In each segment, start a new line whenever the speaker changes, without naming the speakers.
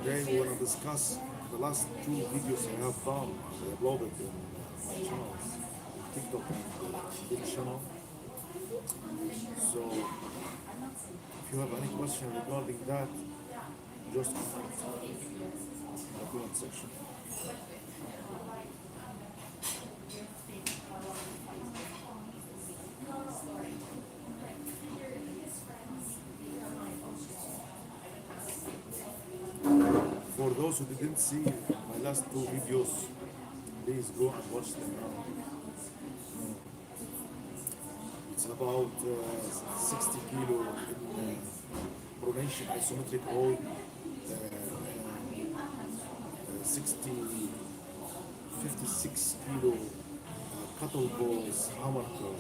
Today we want to discuss the last two videos I have done. I uploaded in my channels, TikTok and big channel. So if you have any question regarding that, just comment in the comment section. For those who didn't see my last two videos, please go and watch them now. It's about 60 kilo in pronation isometric hold, 60, 56 kilo kettlebells hammer curl.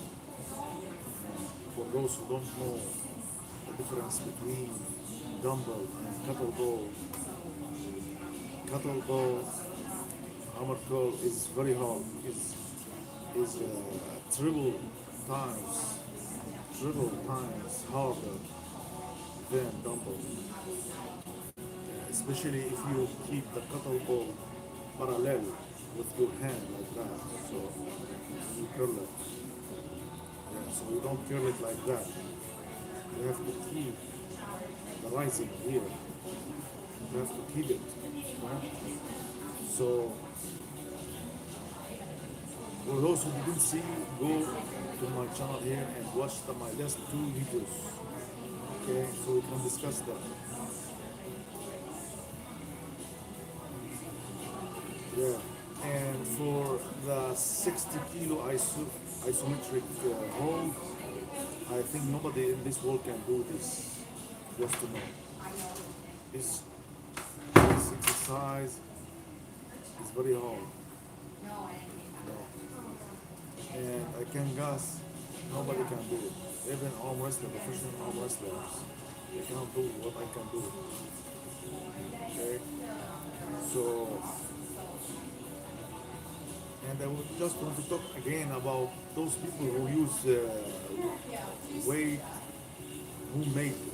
For those who don't know the difference between dumbbell and kettlebell hammer curl is very hard. Is triple times harder than dumbbell. Especially if you keep the kettlebell parallel with your hand like that. So you curl it. Yeah, so you don't curl it like that. You have to keep the rising here. You have to keep it. Right? So for those who didn't see, go to my channel here and watch my last two videos. Okay, so we can discuss that. Yeah, and for the 60 kilo isometric hold, I think nobody in this world can do this. Just to know, this exercise is very hard. And I can guess nobody can do it. Even arm wrestler, professional arm wrestlers, they cannot do what I can do. Okay? So, and I would just want to talk again about those people who use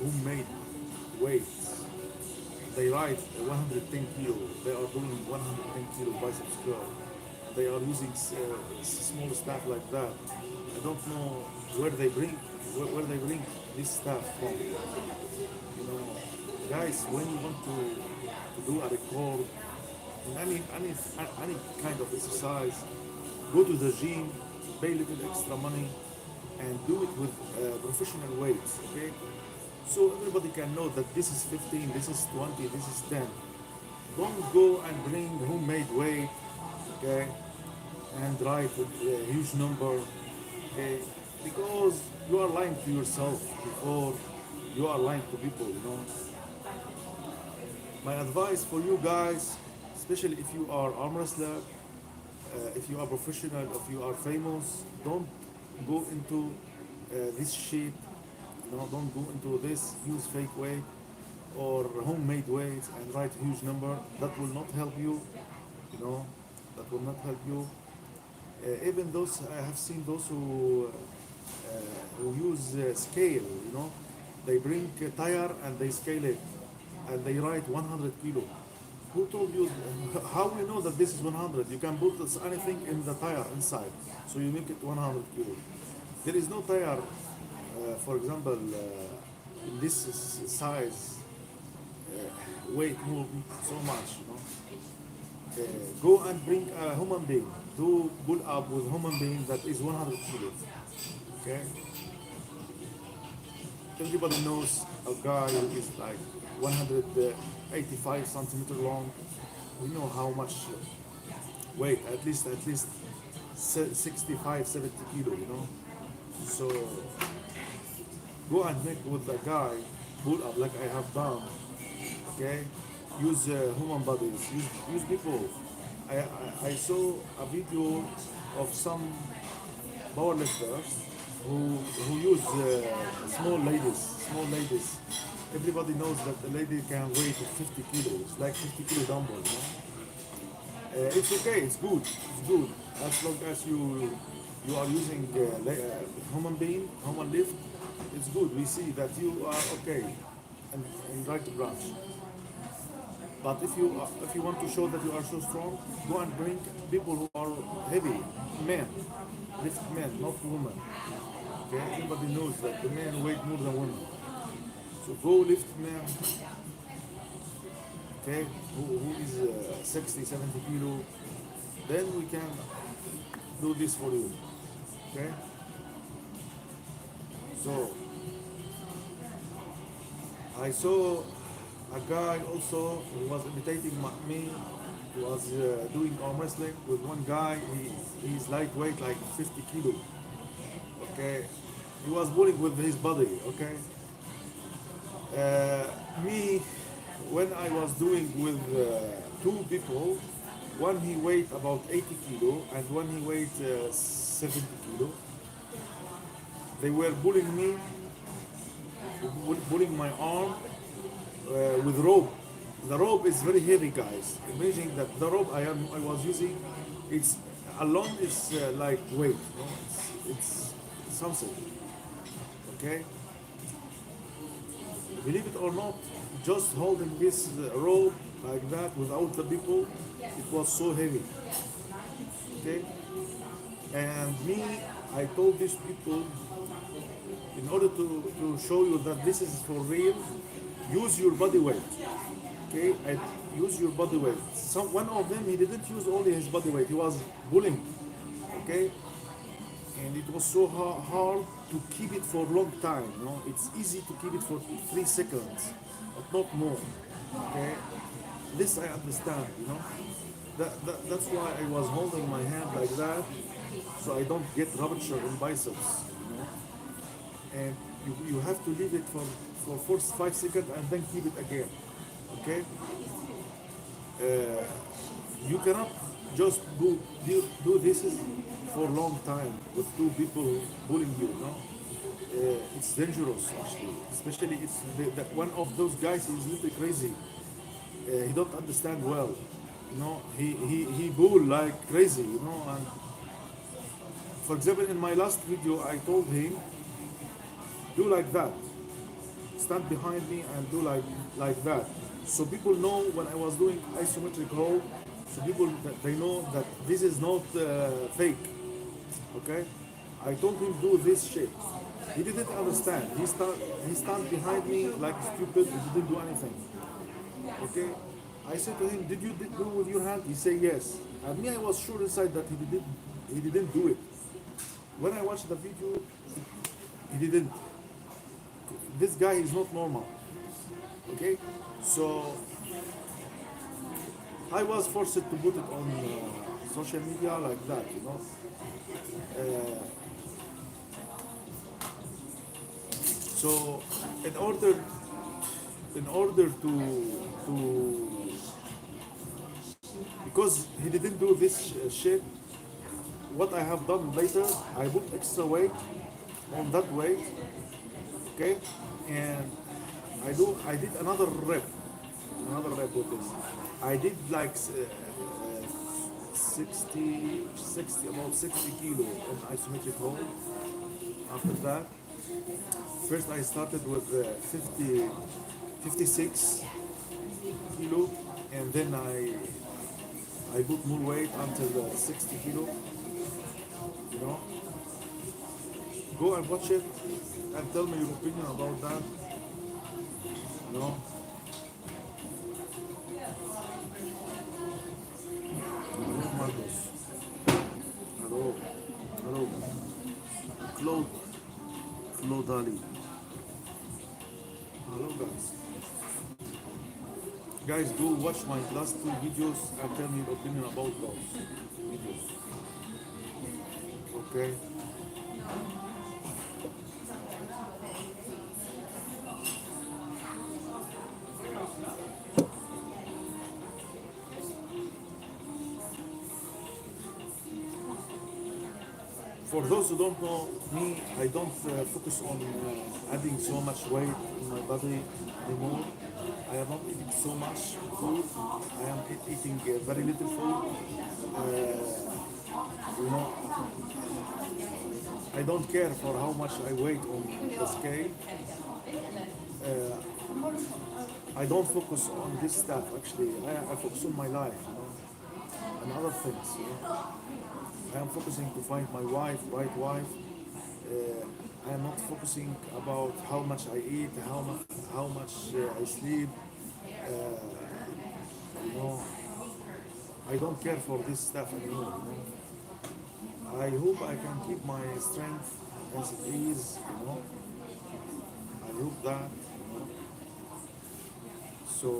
homemade weights. They ride 110 kilo. They are doing 110 kilo biceps curl. They are using small stuff like that. I don't know where they bring this stuff from. You know, guys, when you want to do a record in any kind of exercise, go to the gym, pay a little extra money, and do it with professional weights. Okay, so everybody can know that this is 15, this is 20, this is 10. Don't go and bring homemade weight. Okay, and write a huge number, okay, because you are lying to yourself before you are lying to people, you know. My advice for you guys, especially if you are arm wrestler, if you are professional, if you are famous, don't go into this shit, you know, don't go into this, use fake weight or homemade weights and write huge number. That will not help you, you know, that will not help you. Even those, I have seen those who use scale, you know, they bring a tire and they scale it and they write 100 kilo. Who told you, how we know that this is 100? You can put anything in the tire inside, so you make it 100 kilo. There is no tire, for example, in this size, weight move so much, you know. Go and bring a human being. Do pull up with human being that is 100 kilos. Okay? Everybody knows a guy who is like 185 centimeter long. We know how much weight, at least 65, 70 kilo, you know. So go and make with the guy, pull up like I have done. Okay? Use human bodies, use people. I saw a video of some powerlifters who use small ladies. Everybody knows that the lady can weigh 50 kilos, like 50 kilo dumbbell. You know? It's okay, it's good, as long as you are using human lift. It's good. We see that you are okay and right branch. But if you want to show that you are so strong, go and bring people who are heavy, men, lift men, not women. Okay, everybody knows that the men weight more than women. So go lift men, okay, who is 60, 70 kilo. Then we can do this for you. Okay. So I saw a guy also who was imitating me. He was doing arm wrestling with one guy. He's lightweight, like 50 kilo. Okay, he was bullying with his body. Okay, me when I was doing with two people, one he weighed about 80 kilo and one he weighed 70 kilo. They were bullying me, bullying my arm with rope. The rope is very heavy, guys. Imagine that the rope I was using, it's alone is like weight. You know? It's something. Okay. Believe it or not, just holding this rope like that without the people, it was so heavy. Okay. And me, I told these people, in order to show you that this is for real, use your body weight. Okay, and use your body weight. One of them, he didn't use only his body weight, he was pulling. Okay, and it was so hard to keep it for a long time. You know, it's easy to keep it for 3 seconds, but not more. Okay, this I understand. You know, that's why I was holding my hand like that, so I don't get rupture in biceps. You know, and you have to leave it for 4 5 seconds and then keep it again. Okay, you cannot just do this for a long time with two people bullying you. No, it's dangerous actually, especially if one of those guys is a little bit crazy. He don't understand well. You know, he bull like crazy. You know, and for example, in my last video, I told him do like that, stand behind me and do like that. So people know when I was doing isometric hold, so people they know that this is not fake. Okay, I told him do this shape. He didn't understand. He stand behind me like stupid. He didn't do anything. Okay, I said to him, "Did you do with your hand?" He said yes. And me, I was sure inside that he didn't do it. When I watched the video, he didn't. This guy is not normal. Okay, so I was forced to put it on social media like that, you know. Uh, so in order to because he didn't do this shape, what I have done later, I put extra weight on that weight, okay, and I did another rep with this. I did like 60 about 60 kilo on isometric hold. After that, first I started with 56 kilo, and then I put more weight until 60 kilo. You know, go and watch it and tell me your opinion about that. You know. Hello, Marcos. Hello. Hello. Claude Ali. Hello, guys. Guys, go watch my last two videos and tell me your opinion about those videos. Okay. For those who don't know me, I don't focus on adding so much weight in my body anymore. I am not eating so much food. I am eating very little food. You know, I don't care for how much I weigh on the scale. I don't focus on this stuff actually. I focus on my life, and other things. I am focusing to find my wife, right wife. I am not focusing about how much I eat, how much I sleep. You know, I don't care for this stuff anymore. I hope I can keep my strength as it is. I hope that. So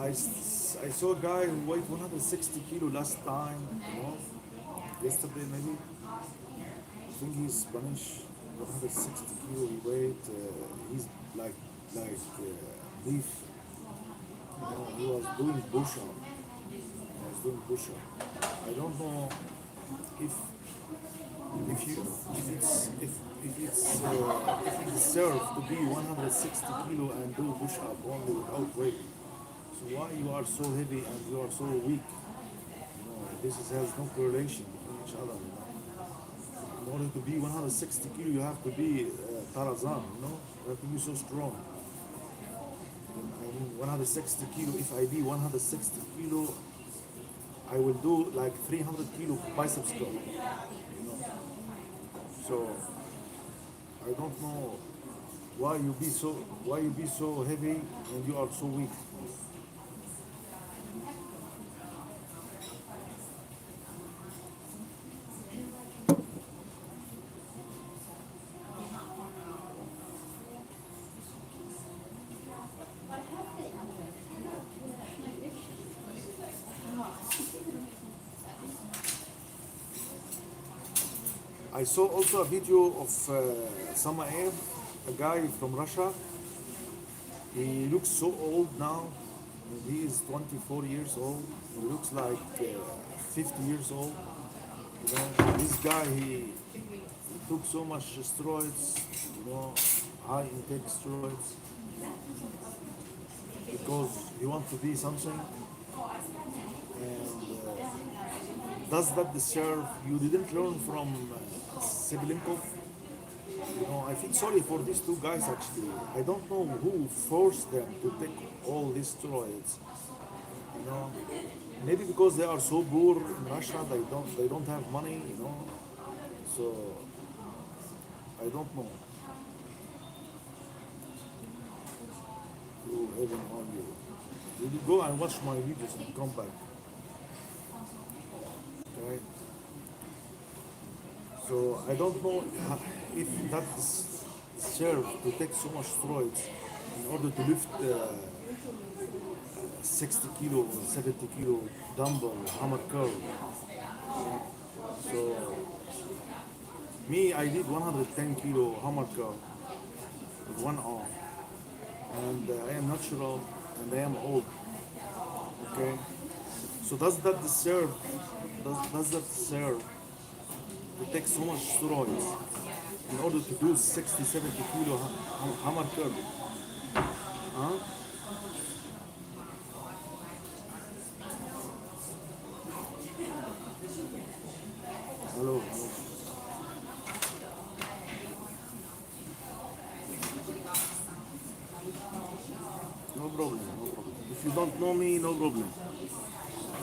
I saw a guy who weighed 160 kilo last time, yesterday maybe. I think he's Spanish, 160 kilo he weighed. He's like beef. He was doing push-up. He was doing push-up. I don't know if if you if it deserves to be 160 kilo and do push-up only without weight. So why you are so heavy and you are so weak? Has no correlation between each other. In order to be 160 kilo, you have to be Tarzan. You have to be so strong. I mean, 160 kilo. If I be 160 kilo, I will do like 300 kilo biceps curl. So I don't know why you be so heavy and you are so weak. I saw also a video of Samaev, a guy from Russia. He looks so old now. He is 24 years old. He looks like 50 years old. This guy, he took so much steroids, high intake steroids, because he wants to be something. And does that deserve? You didn't learn from Siblinkov. I feel sorry for these two guys actually. I don't know who forced them to take all these steroids. You know, maybe because they are so poor in Russia, they don't have money. So I don't know. You have an audio. You go and watch my videos and come back. Okay. So I don't know if that serves to take so much steroids in order to lift 60 kilo or 70 kilo dumbbell hammer curl. So me, I did 110 kilo hammer curl with one arm, and I am natural and I am old. Okay. So does that deserve? Does that deserve to take so much steroids in order to do 60, 70 kilo hammer curl? Huh? Hello, hello. No problem, no problem. If you don't know me, no problem.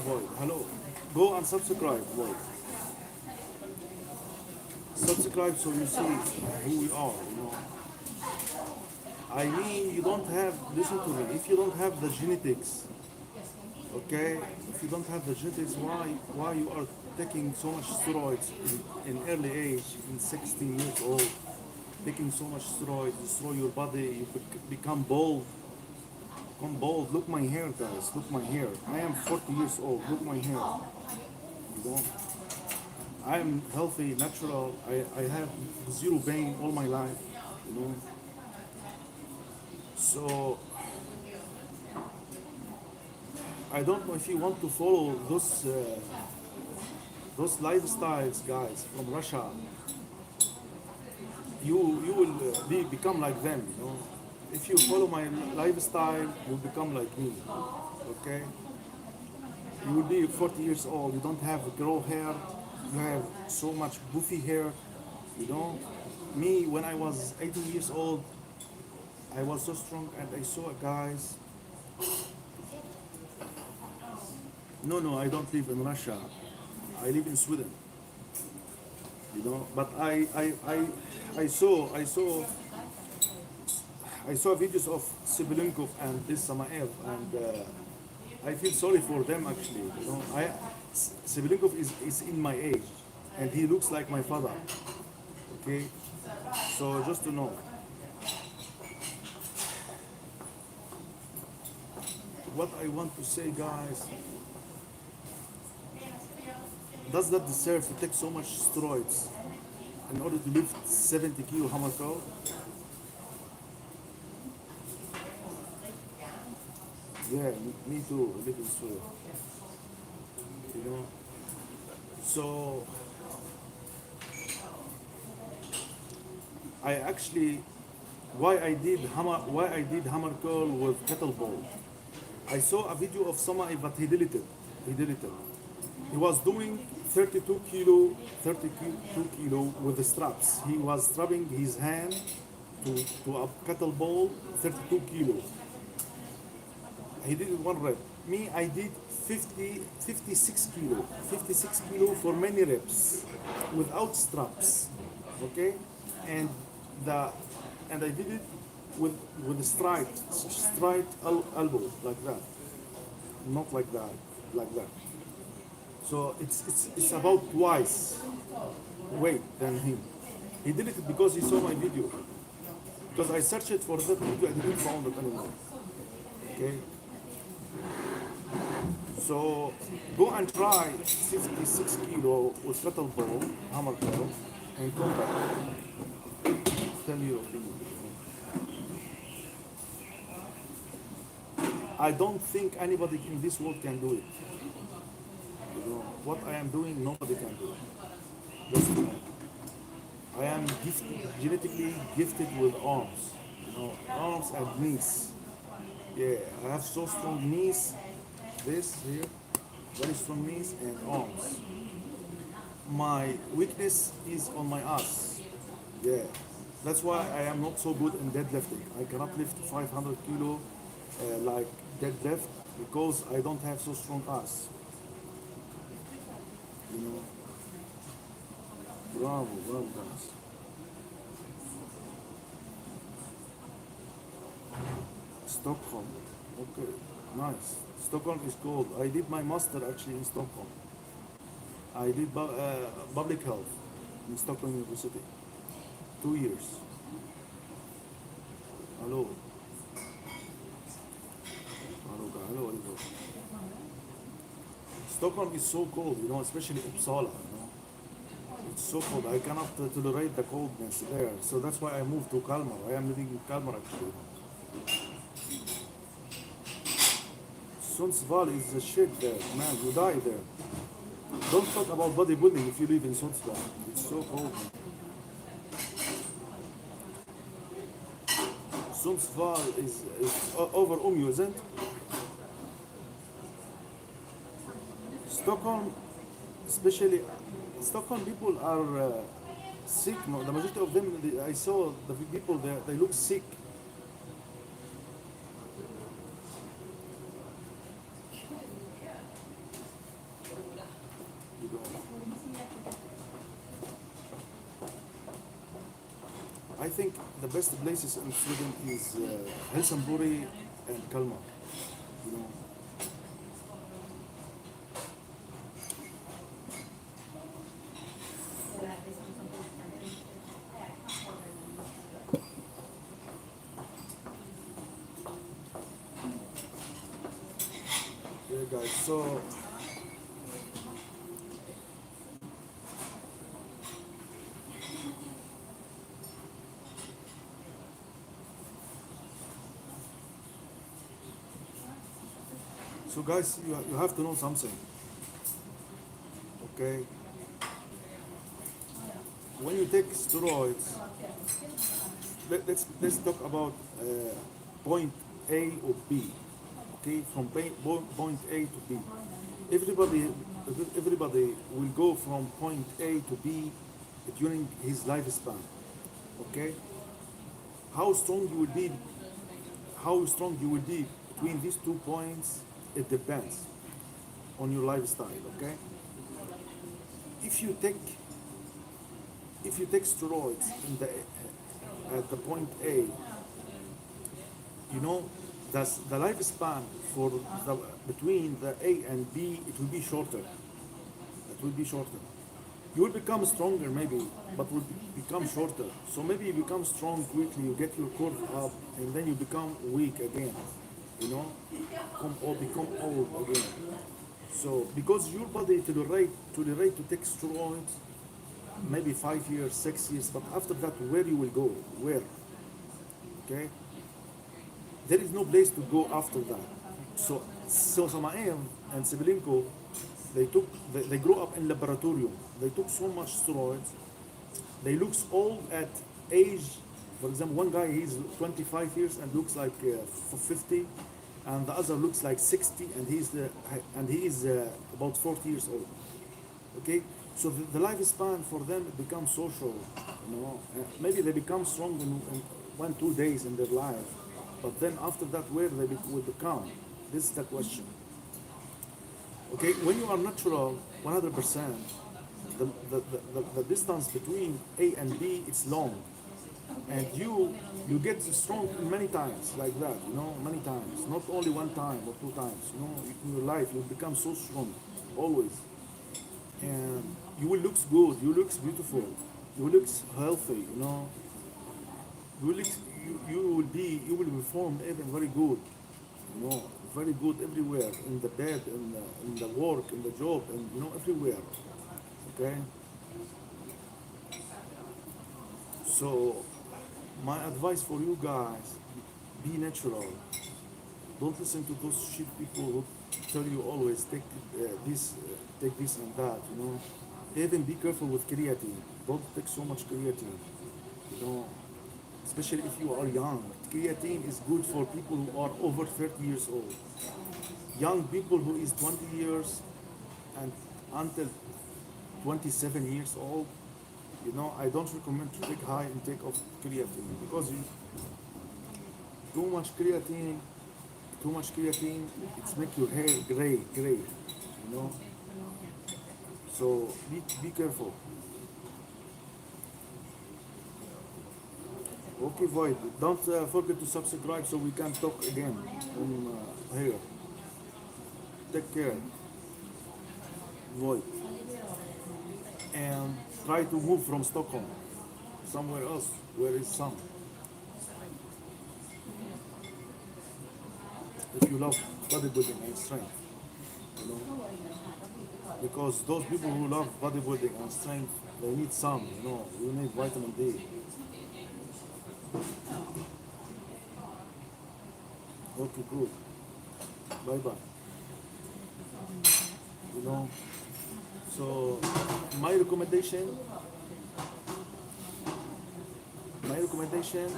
Boy, hello. Go and subscribe, boy. Subscribe so you see who we are. I mean, you don't have, listen to me, if you don't have the genetics, okay, if you don't have the genetics, why you are taking so much steroids in early age, in 16 years old, taking so much steroids, destroy your body, you become bald. Become bald. Look my hair, guys. Look my hair. I am 40 years old. Look my hair. I am healthy, natural. I have zero pain all my life. So I don't know if you want to follow those lifestyles, guys, from Russia. You will become like them. If you follow my lifestyle, you'll become like me. Okay? You will be 40 years old. You don't have gray hair. You have so much buffy hair. Me, when I was 18 years old, I was so strong, and I saw guys. No, no, I don't live in Russia. I live in Sweden. But I saw videos of Sibilinkov and this Samaev, and I feel sorry for them actually. Sibilinkov is in my age, and he looks like my father. Okay, so just to know, what I want to say, guys, does that deserve to take so much steroids in order to lift 70 kilo hammer curl? Yeah, me too, a little so. You know, so I actually why I did hammer curl with kettlebell. I saw a video of somebody, but he deleted. He deleted. He was doing 32 kilo with the straps. He was strapping his hand to a kettlebell, 32 kilo. He did it one rep. Me, I did 56 kilo. 56 kilo for many reps without straps. Okay? And the and I did it with a straight elbow like that, not like that, like that. So it's about twice weight than him. He did it because he saw my video. Because I searched it for that video, I didn't find it anymore. Okay. So go and try 56 kilo with kettlebell, hammer curl, and come back. Tell me your opinion. I don't think anybody in this world can do it. What I am doing, nobody can do it. Just to know. I am genetically gifted with arms. Arms and knees. Yeah, I have so strong knees. This here, very strong knees and arms. My weakness is on my ass. Yeah, that's why I am not so good in deadlifting. I cannot lift 500 kilo like deadlift because I don't have so strong ass. You know, bravo, bravo, guys. Stockholm, okay, nice. Stockholm is cold. I did my master actually in Stockholm. I did public health in Stockholm University. 2 years. Hello. Hello, hello, hello. Stockholm is so cold, especially Uppsala. It's so cold. I cannot tolerate the coldness there. So that's why I moved to Kalmar. I am living in Kalmar actually. Sundsvall is a shit there, man. You die there. Don't talk about bodybuilding if you live in Sundsvall. It's so cold. Sundsvall is over Umeå, isn't it? Stockholm, especially Stockholm people are sick. No, the majority of them, I saw the people there, they look sick. I think the best places in Sweden is Helsingborg and Kalmar. You know. Yeah, guys. So guys, you have to know something. Okay. When you take steroids, let's talk about point A or B. Okay, from point A to B. Everybody will go from point A to B during his lifespan. Okay, how strong you will be, how strong you will be between these 2 points, it depends on your lifestyle. Okay, if you take if you take steroids in the at the point A, you know, that's the lifespan for the between the A and B, it will be shorter. It will be shorter. You will become stronger maybe, but will become shorter. So maybe you become strong quickly, you get your core up, and then you become weak again. You know, become old again. So because your body tolerate to take steroids, maybe 5 years, 6 years, but after that, where you will go? Where? Okay, there is no place to go after that. So Samaev and Sibilinko, they grew up in laboratorium. They took so much steroids. They looks old at age. For example, one guy he's 25 years and looks like 50, and the other looks like 60, and he is about 40 years old. Okay, so the lifespan for them it becomes so short. You know, maybe they become strong in 1 2 days in their life, but then after that, where they will become? This is the question. Okay, when you are natural 100%, the distance between A and B is long, and you get strong many times like that. You know, many times, not only one time or 2 times. You know, in your life you become so strong, always, and you will look good. You look beautiful. You look healthy. You know, you look, you will be formed even very good. You know, very good everywhere, in the bed, in the work, in the job, and you know, everywhere. Okay, so my advice for you guys: be natural. Don't listen to those shit people who tell you always take this and that. You know, even be careful with creatine. Don't take so much creatine. You know, especially if you are young. Creatine is good for people who are over 30 years old. Young people who is 20 years and until 27 years old, you know, I don't recommend to take high intake of creatine because too much creatine, it's make your hair gray, you know. So be careful. Okay, Void, don't forget to subscribe so we can talk again on here. Take care, Void, and try to move from Stockholm somewhere else where is sun. If you love bodybuilding and strength, you know, because those people who love bodybuilding and strength, they need sun. You know, you need vitamin D. Okay, good. Bye bye. You know, so my recommendation, my recommendation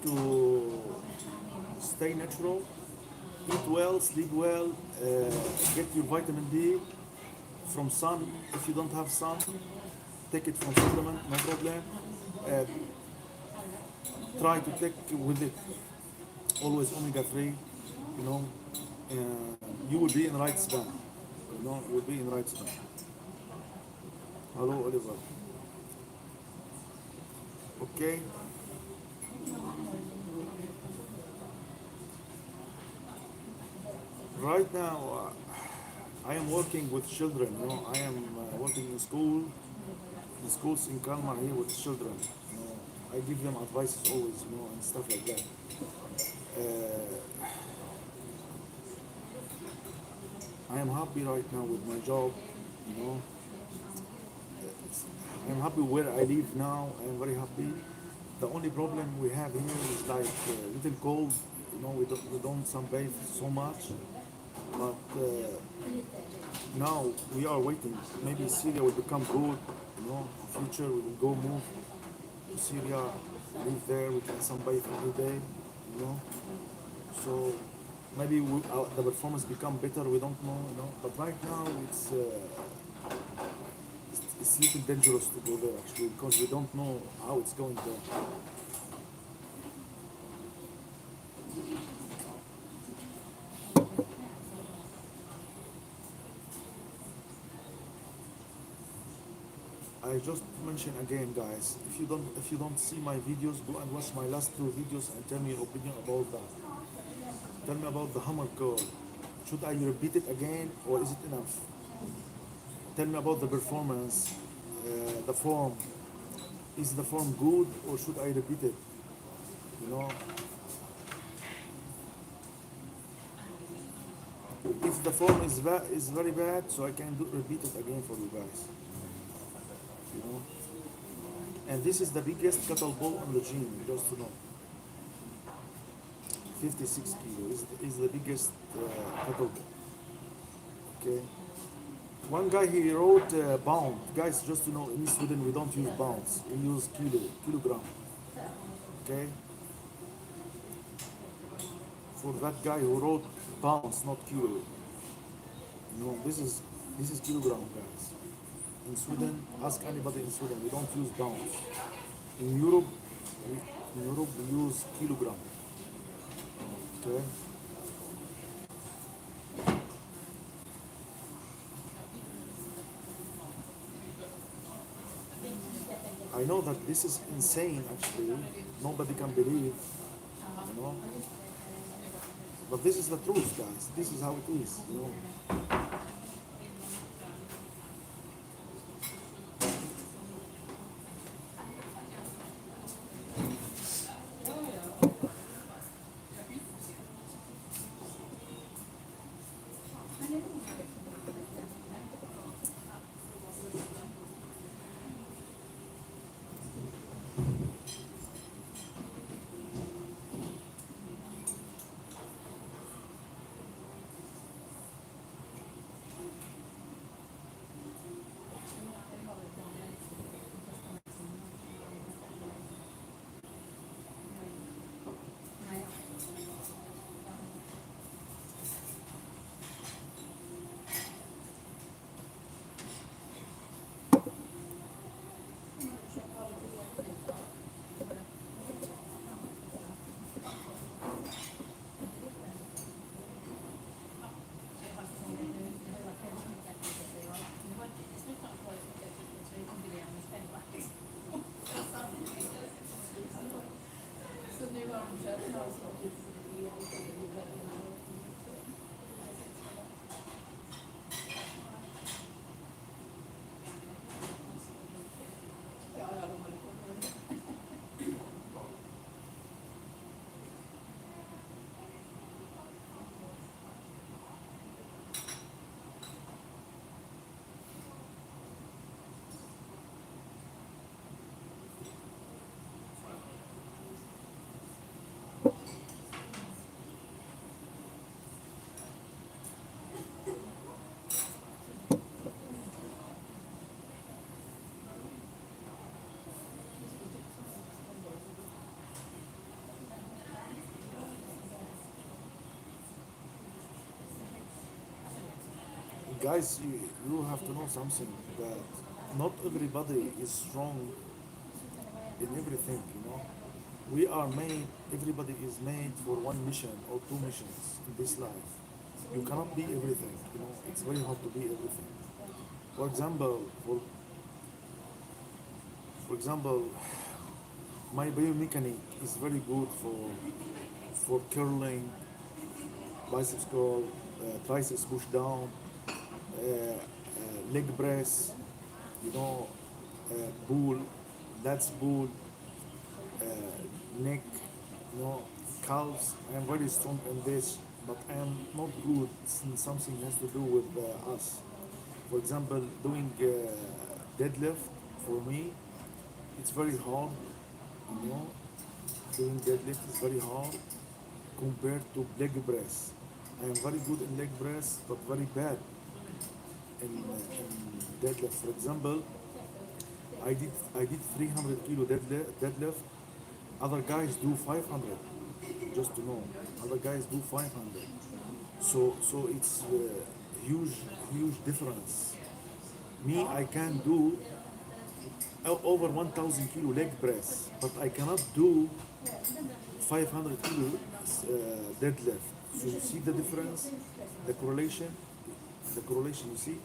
to stay natural, eat well, sleep well, get your vitamin D from sun. If you don't have sun, take it from supplement, no problem. Uh, Try to take with it always omega-3, you know, and you will be in right span. You know, you will be in right span. Hello, Oliver. Okay. Right now, I am working with children. You know, I am working in schools in Kalmar here with children. You know, I give them advices always, you know, and stuff like that. Uh, I am happy right now with my job. You know, I'm happy where I live now. I am very happy. The only problem we have here is like little cold. You know, we don't sunbathe so much, but now we are waiting. Maybe Syria will become good. You know, in future we will go move to Syria, live there. We can sunbathe every day. You know, so maybe the performance become better. We don't know. You know, but right now it's a little dangerous to go there actually because we don't know how it's going there. I just mention again, guys. If you don't see my videos, go and watch my last two videos and tell me your opinion about that. Tell me about the hammer curl. Should I repeat it again or is it enough? Tell me about the performance, the form. Is the form good or should I repeat it? You know, if the form is very bad, so I can repeat it again for you guys. You know, and this is the biggest kettlebell on the gym. Just to know, 56 kilo is the biggest kettlebell. Okay. One guy he wrote pound. Guys, just to know, in Sweden we don't use pounds. We use kilogram. Okay. For that guy who wrote pounds, not kilo. No, this is kilogram, guys. In Sweden, ask anybody in Sweden, we don't use pounds. In Europe, we use kilogram. Okay. I know that this is insane. Actually, nobody can believe. You know, but this is the truth, guys. This is how it is. You know. Guys, you have to know something that not everybody is strong in everything, you know. We are made, everybody is made for one mission or two missions in this life. You cannot be everything, you know. It's very hard to be everything. For example, for example, my biomechanic is very good for curling, biceps curl, triceps push down, leg press, you know, bull, that's bull, uh, neck, you know, calves. I am very strong in this, but I am not good in something has to do with us. For example, doing deadlift for me, it's very hard, you know. Doing deadlift is very hard compared to leg press. I am very good in leg press, but very bad in deadlift. For example, I did 300 kilo deadlift. Other guys do 500. Just to know, other guys do 500. So it's huge difference. Me, I can do over 1,000 kilo leg press, but I cannot do 500 kilo deadlift. So you see the difference, the correlation, you see,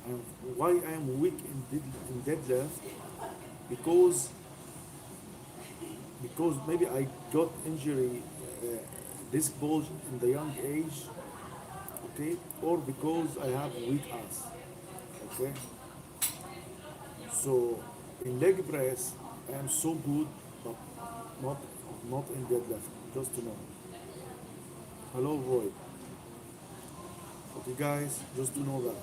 and why I am weak in deadlift, because maybe I got injury, disc bulge in the young age, okay, or because I have weak ass, okay. So in leg press, I am so good, but not in deadlift. Just to know. Hello, Roy. Okay, guys, just to know that.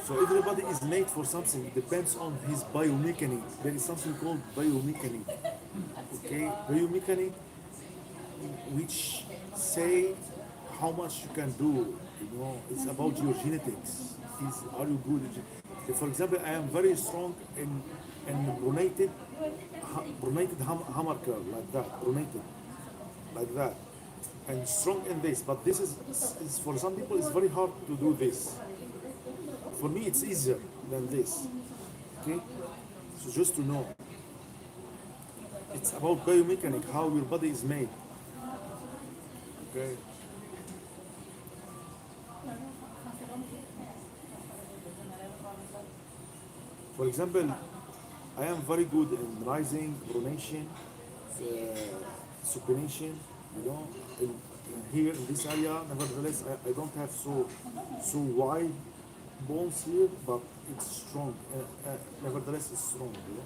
So everybody is made for something. It depends on his biomechanics. There is something called biomechanics. Okay, biomechanics, which say how much you can do. You know, it's about your genetics. Are you good? For example, I am very strong in pronated hammer curl, like that, pronated, like that, and strong in this. But this is for some people it's very hard to do this. For me, it's easier than this. Okay, so just to know, it's about biomechanics, how your body is made. Okay. For example, I am very good in rising, pronation, uh, supination, you know, here in this area. Nevertheless, I don't have so wide bones here, but it's strong. Nevertheless, it's strong. You know?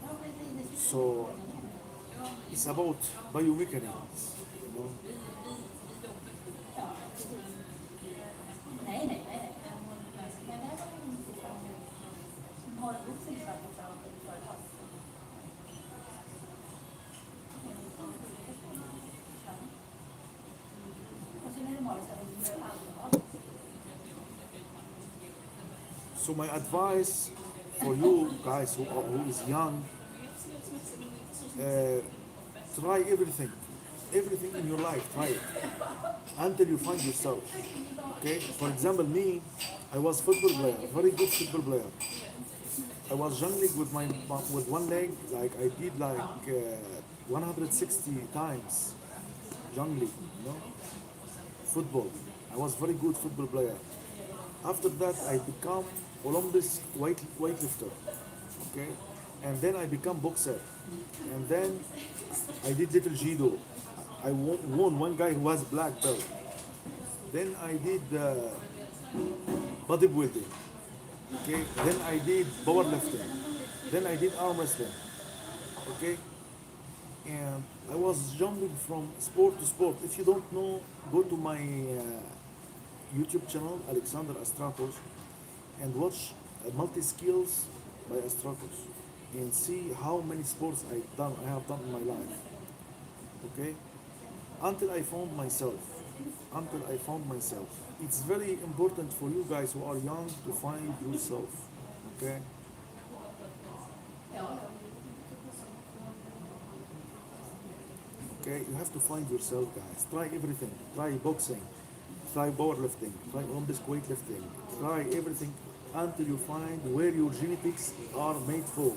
So it's about biomechanics. You know? So my advice for you guys who is young, uh, try everything, everything in your life. Try it until you find yourself. Okay. For example, me, I was football player, very good football player. I was jungling with with one leg, like I did like 160 times jungling, you know, football. I was very good football player. After that, I become Olympic weightlifter, okay, and then I become boxer, and then I did little judo. I won one guy who was black belt. Then I did bodybuilding. Okay. Then I did powerlifting. Then I did arm wrestling. Okay. And I was jumping from sport to sport. If you don't know, go to my YouTube channel, Alexander Astrakos, and watch Multi Skills by Astrakos, and see how many sports I have done in my life. Okay. Until I found myself. Until I found myself. It's very important for you guys who are young to find yourself. Okay. Okay, you have to find yourself, guys. Try everything. Try boxing. Try powerlifting. Try Olympic weightlifting. Try everything until you find where your genetics are made for.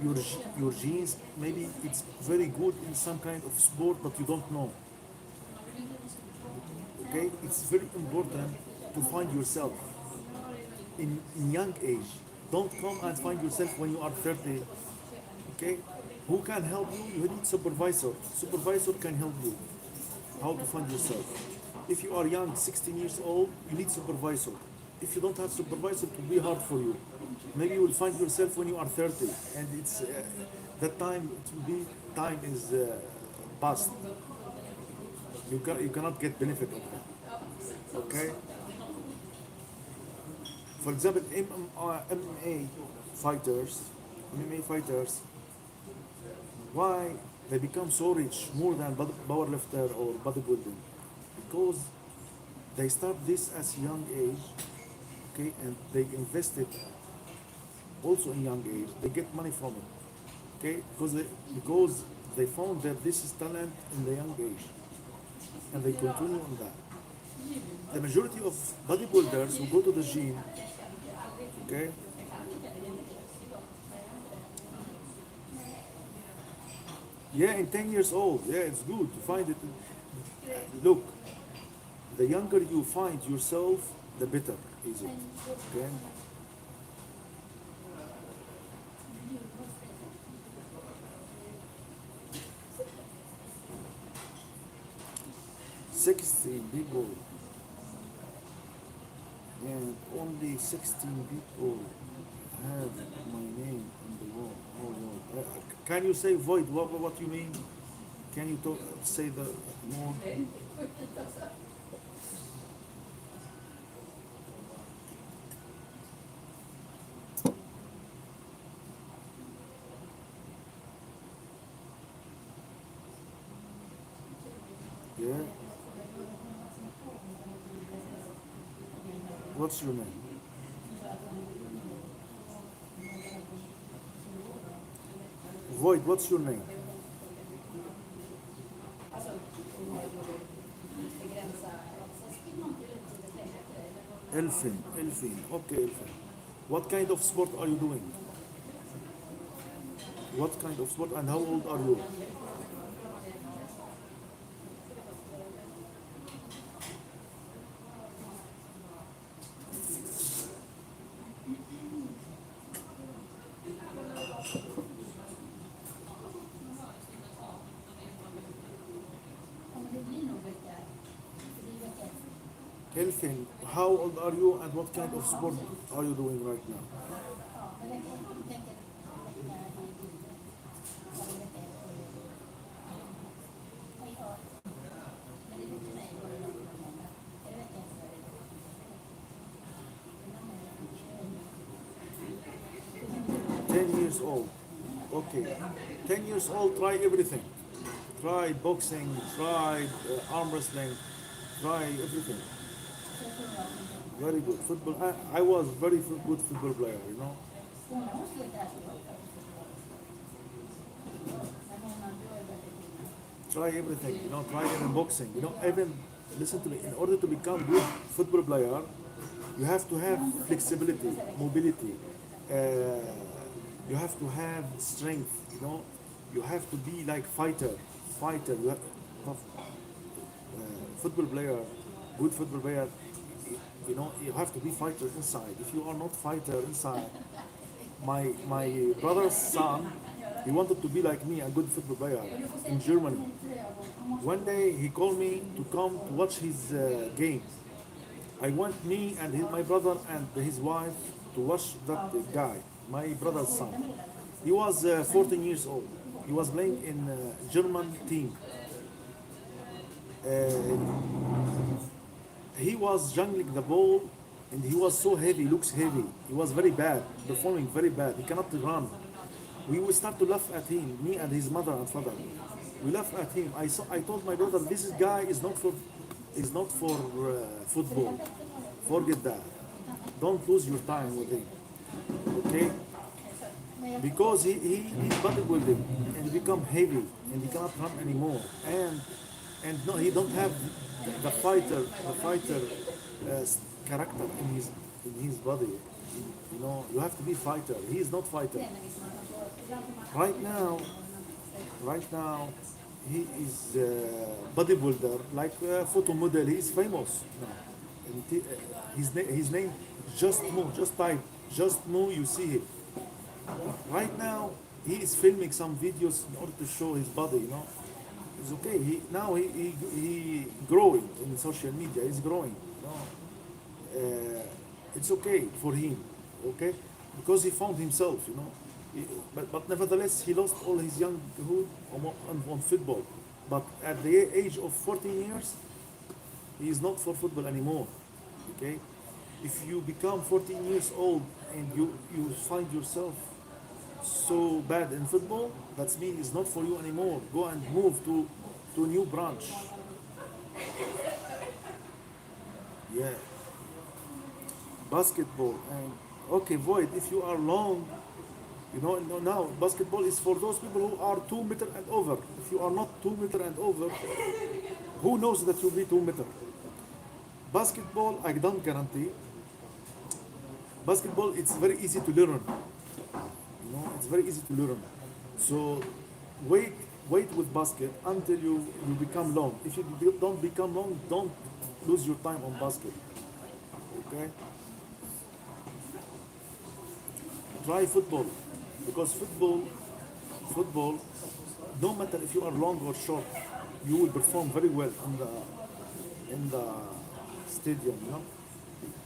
Your your genes, maybe it's very good in some kind of sport, but you don't know. Okay, it's very important to find yourself in young age. Don't come and find yourself when you are 30. Okay, who can help you? You need supervisor. Supervisor can help you how to find yourself. If you are young, 16 years old, you need supervisor. If you don't have supervisor, it will be hard for you. Maybe you will find yourself when you are 30, and it's that time. It will be time is past. You cannot get benefit of that. Okay. For example, MMA fighters, MMA fighters, why they become so rich more than powerlifter or bodybuilding? Because they start this as young age, okay, and they invested also in young age. They get money from it, okay, because they found that this is talent in the young age. and they continue on that. The majority of bodybuilders who go to the gym, okay, yeah, in 10 years old, yeah, it's good to find it. Look, the younger you find yourself, the better is it. Okay, 60 people, and only 16 people have my name on the wall. Oh, no. Can you say void? What you mean? Can you talk, say the more? Yeah. What's your name? Void. What's your name? Elfin. Elfin. Okay, Elfin. What kind of sport are you doing? What kind of sport and how old are you? 10. How old are you and what kind of sport are you doing right now? 10 years old. Okay. 10 years old, try everything. Try boxing, try arm wrestling, try everything. Very good. Football. I was very good football player, you know. Try everything, you know, try even boxing. You know, even, listen to me, in order to become good football player, you have to have flexibility, mobility. Uh, you have to have strength, you know. You have to be like fighter. Football player, good football player, you know, you have to be fighter inside. If you are not fighter inside, my brother's son, he wanted to be like me, a good football player in Germany. One day he called me to come to watch his game. I want me and my brother and his wife to watch that guy, my brother's son. He was 14 years old. He was playing in German team. He was jungling the ball and he was so heavy, looks heavy. He was very bad, performing very bad. He cannot run. We will start to laugh at him, me and his mother and father. We laugh at him. I told my brother, this guy is not for football. Forget that. Don't lose your time with him. Okay? Because he's bodybuilding and he become heavy and he cannot run anymore. And no, he don't have the fighter uh, character in his body. You know, you have to be fighter. He is not fighter. Right now, right now, he is bodybuilder, like photo model. He is famous now. And his name Just Mo. Just type Just Mo. You see him. Right now, he is filming some videos in order to show his body. You know, it's okay. He growing in social media. He's growing. You know, it's okay for him. Okay, because he found himself. You know. But nevertheless, he lost all his younghood on football. But at the age of 14 years, he is not for football anymore. Okay? If you become 14 years old and you find yourself so bad in football, that means it's not for you anymore. Go and move to a new branch. Yeah. Basketball. And okay, Void, if you are long, you know, now basketball is for those people who are 2 meter and over. If you are not 2 meter and over, Who knows that you'll be 2 meter? Basketball, I don't guarantee. Basketball, it's very easy to learn. It's very easy to learn. So wait, wait with basket until you become long. If you don't become long, don't lose your time on basket. Okay? Try football because football, no matter if you are long or short, you will perform very well in the stadium.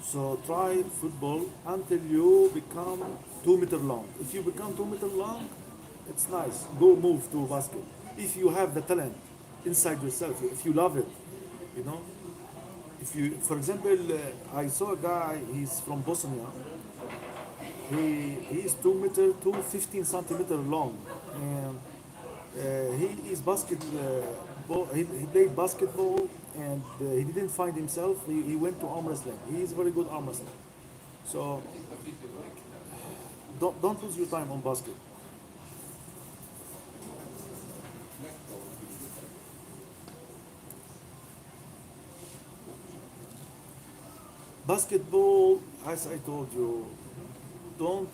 So try football until you become 2 meter long. If you become 2 meter long, it's nice. Go move to basket. If you have the talent inside yourself, if you love it, you know. If you, for example, I saw a guy. He's from Bosnia. He is 2 meter to 15 centimeter long, and he is he played basketball, and he didn't find himself. He went to arm wrestling. He is very good arm wrestling. So don't lose your time on basket. Basketball, as I told you, don't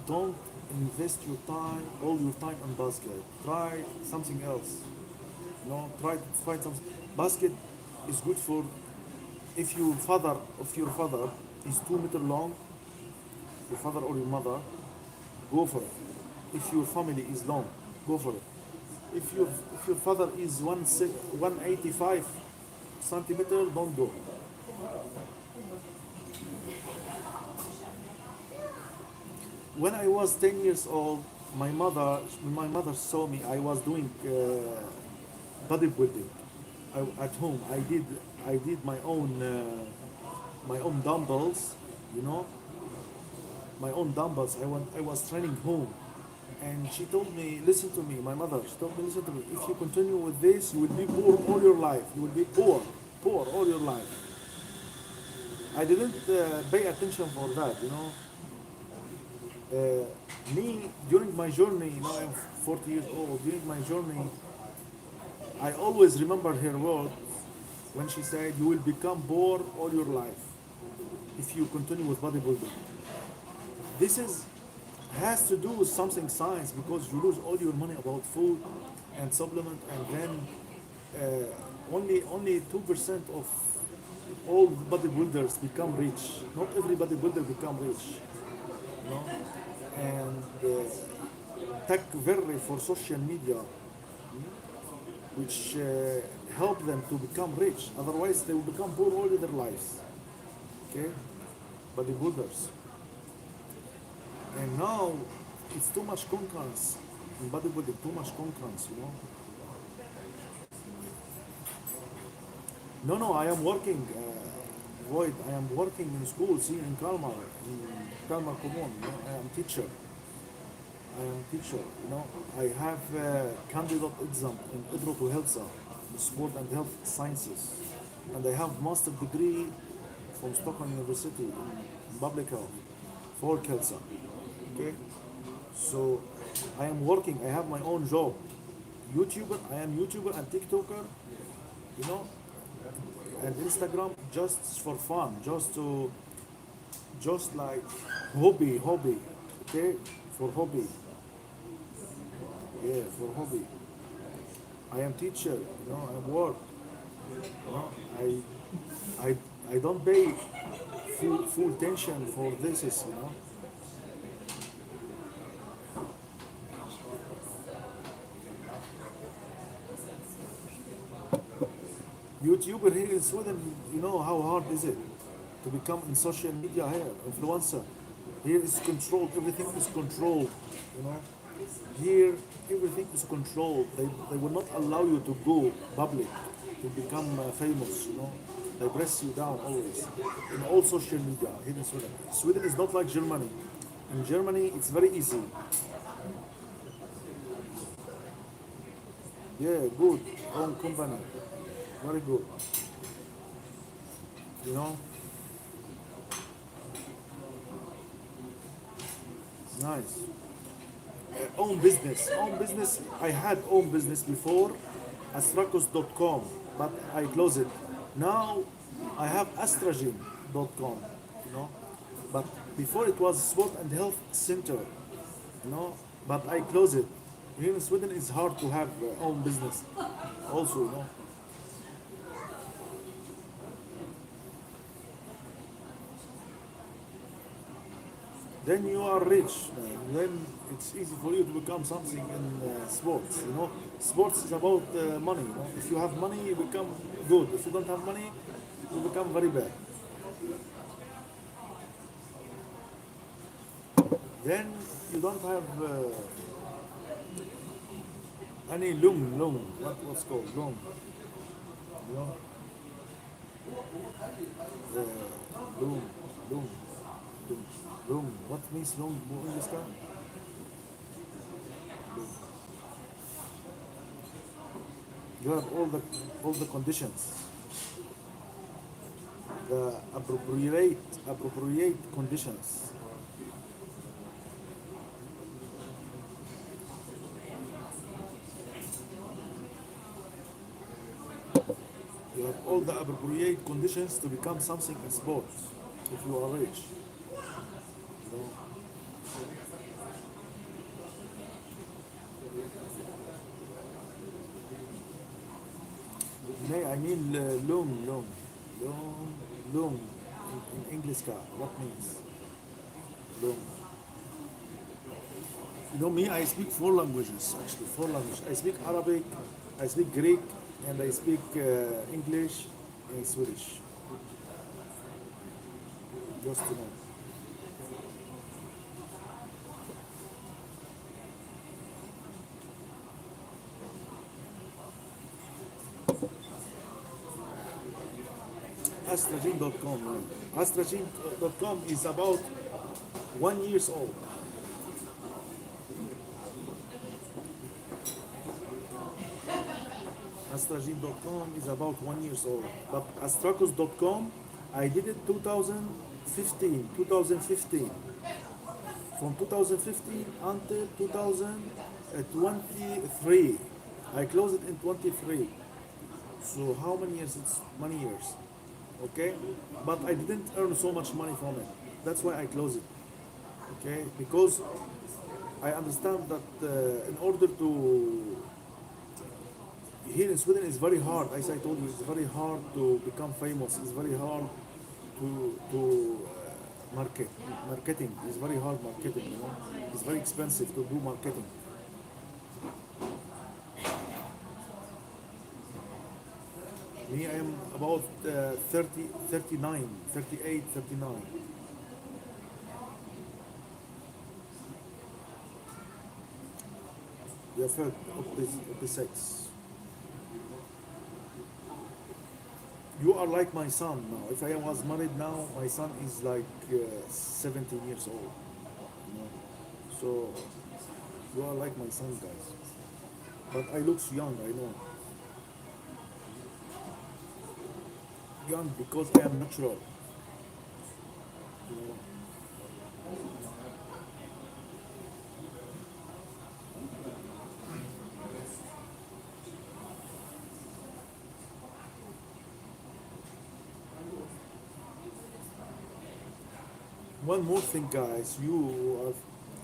don't invest your time, all your time on basket. Try something else. Try to find something. Basket is good for if your father is 2 meter long, your father or your mother, go for it. If your family is long, go for it. If your father is 185 centimeter, don't go. When I was 10 years old, my mother saw me. I was doing bodybuilding at home. I did my own dumbbells, you know, my own dumbbells. I was training home, and she told me, listen to me. My mother, she told me, listen to me. If you continue with this, you will be poor all your life. You will be poor all your life. I didn't pay attention for that. Me, during my journey, I'm 40 years old. During my journey, I always remember her words when she said, "You will become poor all your life if you continue with bodybuilding." This has to do with something science because you lose all your money about food and supplement, and then only 2% of all bodybuilders become rich. Not every bodybuilder become rich, you know. And tech very for social media, which help them to become rich. Otherwise, they will become poor all their lives. Okay, bodybuilders. And now it's too much concurrence in bodybuilding. Too much concurrence. No, I am working. Void. I am working in schools here in Kalmar Common. I am teacher. I have candidate exam in Idrotu Helsa, sport and health sciences, and I have master degree from Stockholm University in public health for Helsa. Okay, so I am working. I have my own job. YouTuber. I am YouTuber and TikToker. You know, and Instagram just for fun, just like hobby, okay, for hobby, yeah, for hobby. I am teacher, I work, you know, I don't pay full attention for this. YouTuber here in Sweden, you know how hard is it to become in social media here, influencer. Here is controlled, everything is controlled, you know. Here everything is controlled. They will not allow you to go public, to become famous. They press you down always in all social media here in Sweden. Sweden is not like Germany. In Germany, it's very easy. Yeah, good, own company, very good. You know, nice. Own business. I had own business before, Astrakos.com, but I close it. Now I have Astragym.com, you know. But before it was Sport and Health Center, you know. But I close it. Here in Sweden, it's hard to have own business. Also, you know. Then you are rich. Then it's easy for you to become something in sports. You know, sports is about money. You know, if you have money, you become good. If you don't have money, you become very bad. Then you don't have any lung. What's called lung? You know, lung, lung, lung, lung. What means lung in English? You have all the conditions, the appropriate conditions. You have all the appropriate conditions to become something in sports if you are rich. You know? Nay, I mean loom. In English, what means loom? You know me, I speak four languages actually. Four languages. I speak Arabic, I speak Greek, and I speak English and Swedish. Just to know. Astragym.com. Astragym.com is about 1 year old. Astragym.com is about 1 year old. But Astrakos.com, I did it 2015. From 2015 until 2023. I closed it in 23. So how many years? It's many years. Okay? But I didn't earn so much money from it. That's why I closed it. Okay? Because I understand that in order to here in Sweden it's very hard. As I told you, it's very hard to become famous. It's very hard to marketing. It's very hard marketing. You know, it's very expensive to do marketing. Me, I am about 30, 39, 38, 39. We are third of the sex. You are like my son now. If I was married now, my son is like 17 years old. You know? So you are like my son, guys. But I look young, I know. Young because I am natural. You know? One more thing, guys,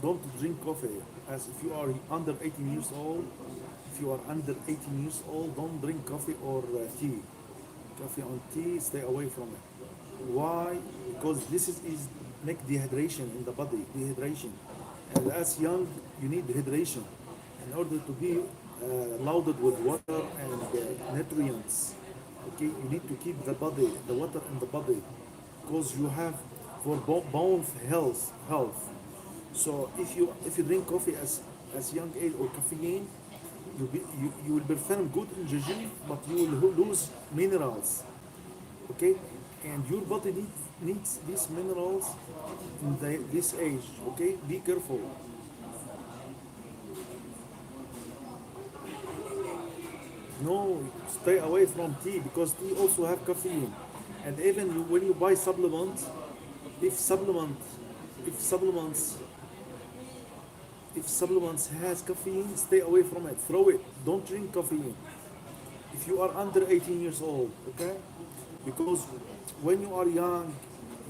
don't drink coffee. As if you are under 18 years old, if you are under 18 years old, don't drink coffee or tea. Coffee and tea, stay away from it. Why? Because this is make dehydration in the body, dehydration. And as young, you need hydration in order to be loaded with water and nutrients. Okay, you need to keep the water in the body, because you have for bone health. So if you drink coffee as young age or caffeine, you will perform good in the gym, but you will lose minerals. Okay, and your body needs these minerals in this age. Okay, be careful. No, stay away from tea because tea also have caffeine. And even when you buy supplements, if supplement, if supplements, if supplements has caffeine, stay away from it. Throw it. Don't drink caffeine if you are under 18 years old, okay? Because when you are young,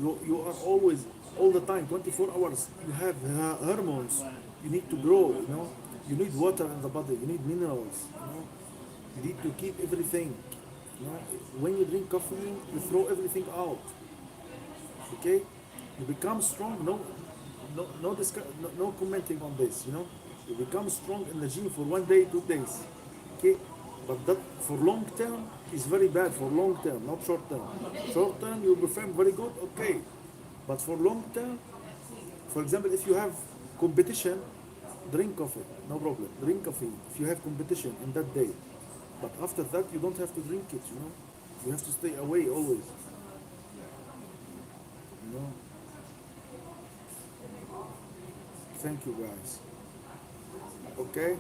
you are always, all the time, 24 hours, you have hormones. You need to grow, you know. You need water in the body, you need minerals, you know. You need to keep everything. You know, when you drink caffeine, you throw everything out. Okay, you become strong. No commenting on this. You know, you become strong in the gym for 1 day, 2 days. Okay, but that for long term is very bad. For long term, not short term. Short term you perform very good. Okay, but for long term, for example, if you have competition, drink coffee, no problem. Drink coffee if you have competition in that day. But after that, you don't have to drink it. You know, you have to stay away always. You know. Thank you, guys. Okay.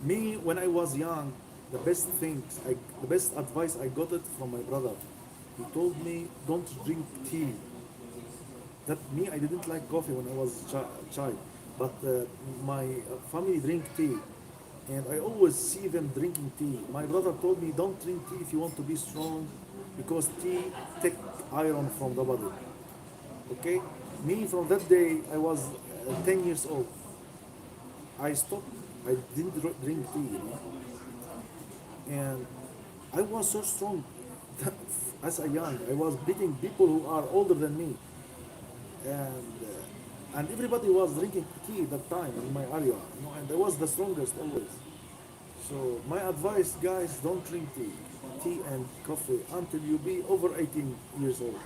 Me, when I was young, the best advice I got it from my brother. He told me, don't drink tea. That me, I didn't like coffee when I was a child, but my family drink tea, and I always see them drinking tea. My brother told me, don't drink tea if you want to be strong, because tea take iron from the body. Okay, me from that day, I was 10 years old. I stopped. I didn't drink tea, you know, and I was so strong as a young. I was beating people who are older than me, and everybody was drinking tea that time in my area, you know, and I was the strongest always. So my advice, guys, don't drink tea and coffee until you be over 18 years old.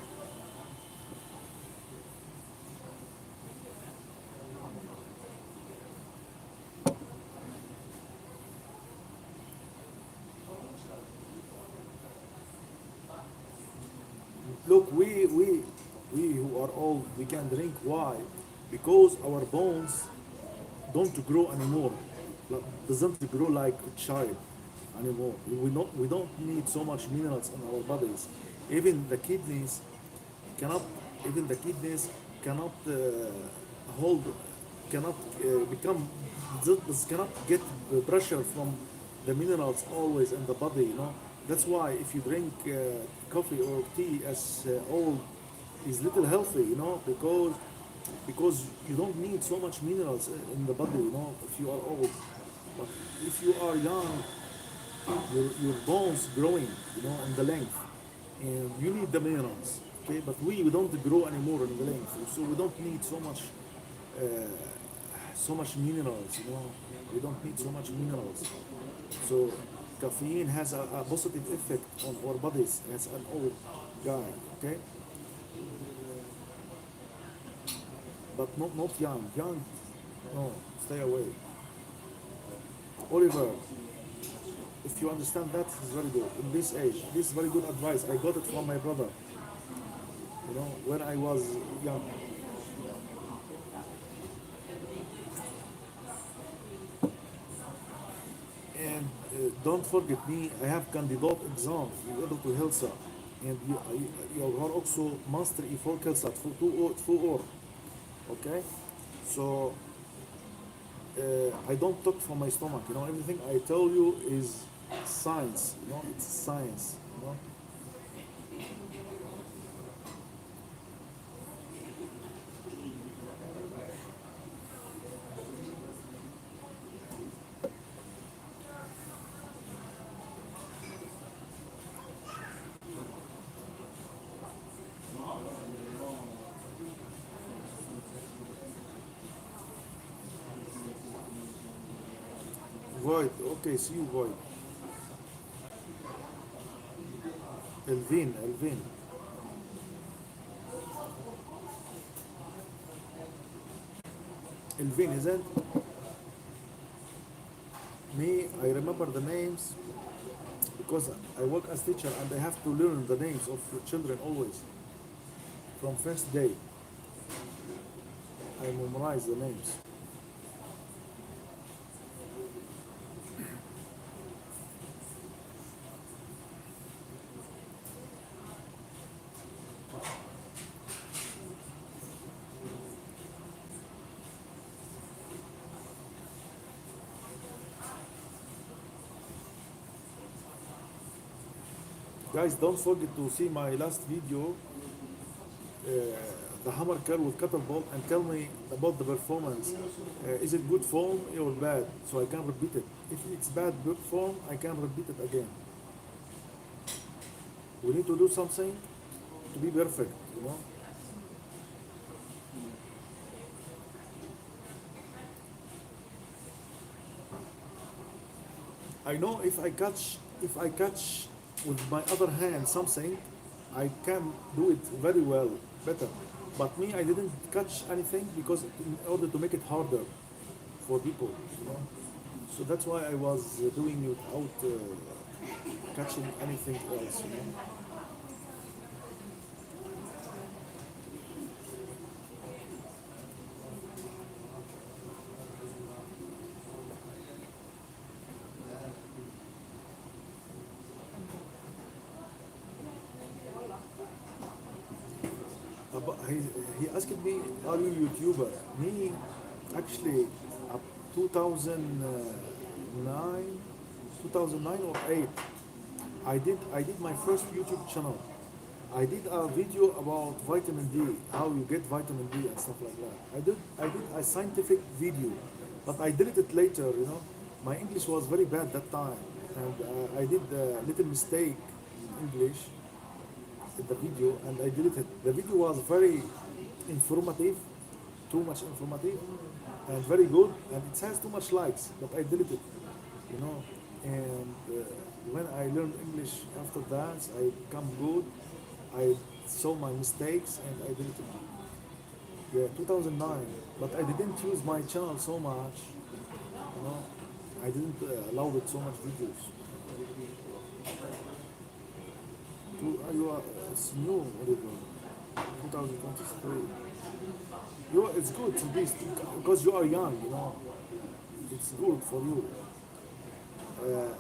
Look, we who are old, we can drink. Why? Because our bones don't grow anymore. Doesn't grow like a child anymore. We don't need so much minerals in our bodies. Even the kidneys cannot even the kidneys cannot hold cannot become this cannot get the pressure from the minerals always in the body, you know. That's why if you drink coffee or tea as old is little healthy, you know, because you don't need so much minerals in the body, you know, if you are old. But if you are young, your bones growing, you know, in the length, and you need the minerals. Okay, but we don't grow anymore in the length, so we don't need uh, so much minerals. You know, we don't need so much minerals. So caffeine has a positive effect on our bodies as an old guy. Okay, but not young. Young, no, stay away. Oliver, if you understand that, it's very good. In this age, this is very good advice. I got it from my brother. You know, when I was young. And don't forget me, I have candidate exam في إدارة الهلسة. And you are also master E4 KELSAT for 2 or. Okay? So I don't talk from my stomach. You know, everything I tell you is science. You know, it's science. You know? Void. Okay, see you, Void. Elvin. Elvin, isn't me? I remember the names because I work as teacher and I have to learn the names of the children always. From first day, I memorize the names. Guys, don't forget to see my last video, the hammer curl with kettlebell, and tell me about the performance. Is it good form or bad? So I can repeat it. If it's bad form, I can repeat it again. We need to do something to be perfect, you know. I know if I catch with my other hand something, I can do it very well, better. But me, I didn't catch anything because in order to make it harder for people, you know. So that's why I was doing it without catching anything else, you know. But he asked me, are you YouTuber? Me, actually, up 2009, 2009 or 8, I did my first YouTube channel. I did a video about vitamin D, how you get vitamin D and stuff like that. I did a scientific video, but I did it later. You know, my English was very bad that time, and I did a little mistake in English in the video, and I deleted. The video was very informative, too much informative, and very good, and it has too much likes, but I deleted. You know, and when I learned English after that, I become good. I saw my mistakes and I deleted it. Yeah, 2009. But I didn't use my channel so much. You know, I didn't allow it so much videos. You are, it's new, whatever. 2023. It's good to be because you are young. You know, it's good for you. Uh,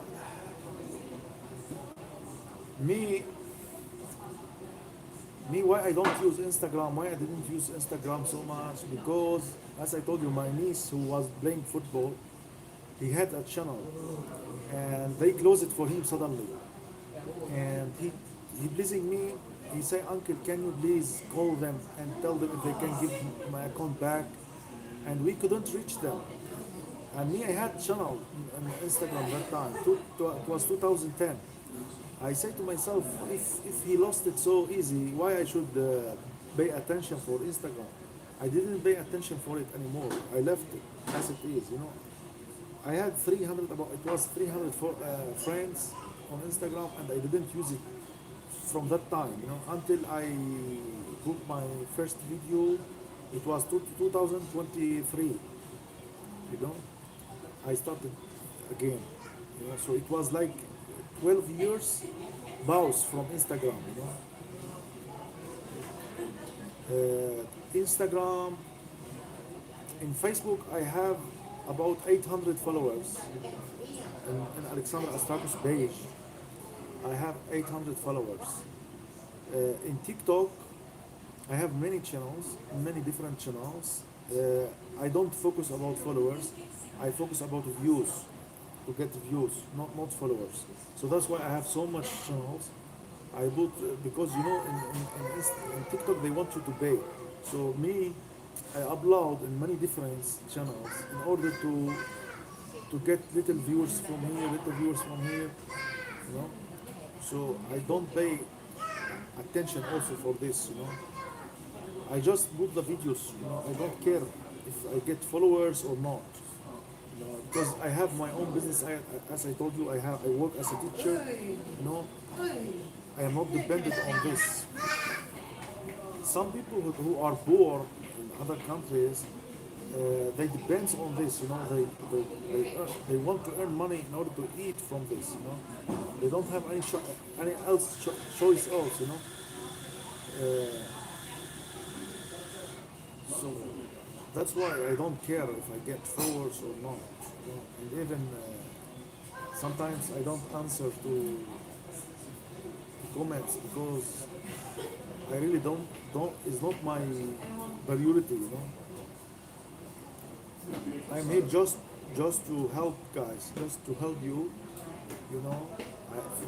me, why I don't use Instagram, why I didn't use Instagram so much, because as I told you, my niece who was playing football, he had a channel and they closed it for him suddenly, and he pleasing me. He say, uncle, can you please call them and tell them if they can give my account back? And we couldn't reach them. And me, I had channel on Instagram that time. It was 2010. I say to myself, if he lost it so easy, why I should pay attention for Instagram? I didn't pay attention for it anymore. I left it as it is, you know. I had 300, it was 300 friends on Instagram, and I didn't use it from that time, you know, until I put my first video. It was 2023, you know. I started again, you know. So it was like 12 years pause from Instagram, you know. Instagram, in Facebook, I have about 800 followers. In Alexander Astrakos page, I have 800 followers. In TikTok, I have many channels, many different channels. I don't focus about followers. I focus about views, to get views, not followers. So that's why I have so much channels. I put because you know in TikTok they want you to pay. So me, I upload in many different channels in order to get little viewers from here, little viewers from here, you know. So I don't pay attention also for this, you know. I just put the videos, you know. I don't care if I get followers or not, you know, because I have my own business. As I told you, I work as a teacher, you know. I am not dependent on this. Some people who are poor in other countries, they depend on this, you know. They want to earn money in order to eat from this, you know. They don't have any else choice else, you know. So that's why I don't care if I get followers or not, you know. And even sometimes I don't answer to comments because I really don't. It's not my priority, you know. I'm here just to help guys, just to help you, you know.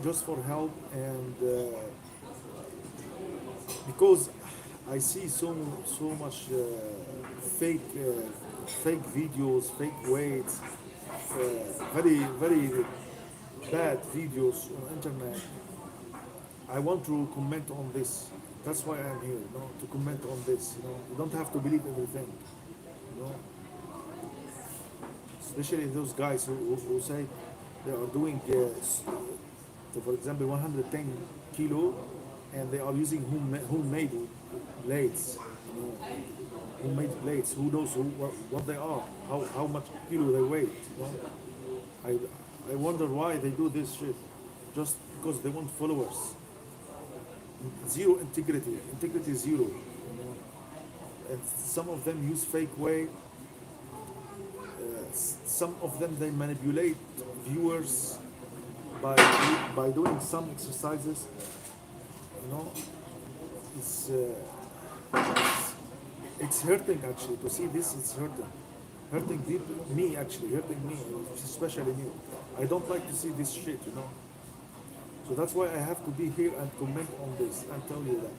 just for help, and because I see so much fake fake videos, fake weights, very bad videos on internet. I want to comment on this. That's why I'm here, to comment on this. You don't have to believe everything. You know, especially those guys who say they are doing, so for example, 110 kilo, and they are using homemade blades. You know, homemade blades. Who knows what they are? How much kilo they weigh? I I wonder why they do this shit. Just because they want followers. Zero integrity. Integrity zero. And some of them use fake way. Some of them they manipulate viewers by doing some exercises. You know, it's it's hurting actually to see this. It's hurting people, me actually, hurting me, especially me. I don't like to see this shit. So that's why I have to be here and comment on this and tell you that.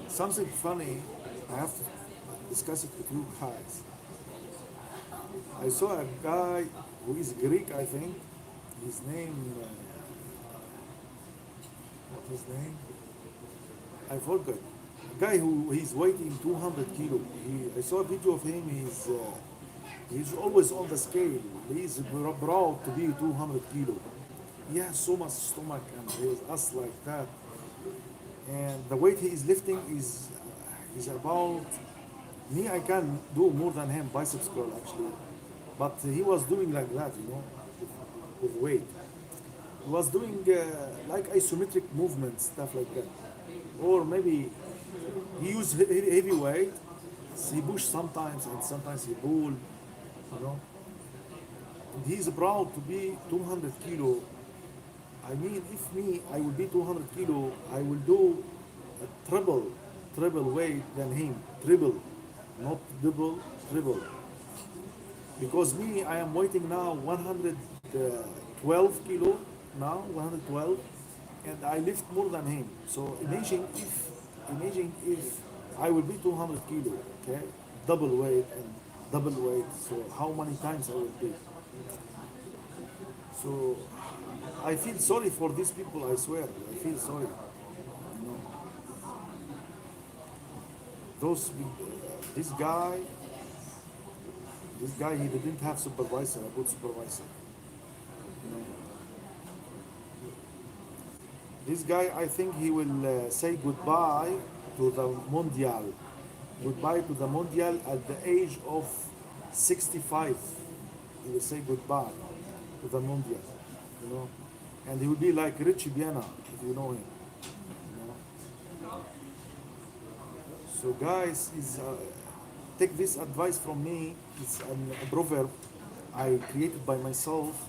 Something funny, I have to discuss it with you guys. I saw a guy who is Greek, I think. His name, what his name? I forgot. A guy who he's weighing 200 kilo. I saw a video of him. He's always on the scale. He's proud to be 200 kilo. He has so much stomach and his ass like that. And the weight he is lifting is about me. I can do more than him, biceps curl actually, but he was doing like that, with weight. He was doing like isometric movements, stuff like that, or maybe he used heavy weight. He push sometimes and sometimes he pull, And he's proud to be 200 kilo. I mean, if me, I will be 200 kilo, I will do a triple weight than him. Triple, not double, triple. Because me, I am weighing now 112 kilo, now 112, and I lift more than him. So imagine if I will be 200 kilo, okay, double weight and double weight. So how many times I will be? So I feel sorry for these people. I swear, I feel sorry. Those, this guy, he didn't have supervisor, a good supervisor. This guy, I think he will say goodbye to the Mondial. Goodbye to the Mondial at the age of 65. He will say goodbye to the Mondial, And he will be like Richie Biana, if you know him. So guys, take this advice from me. It's a proverb I created by myself.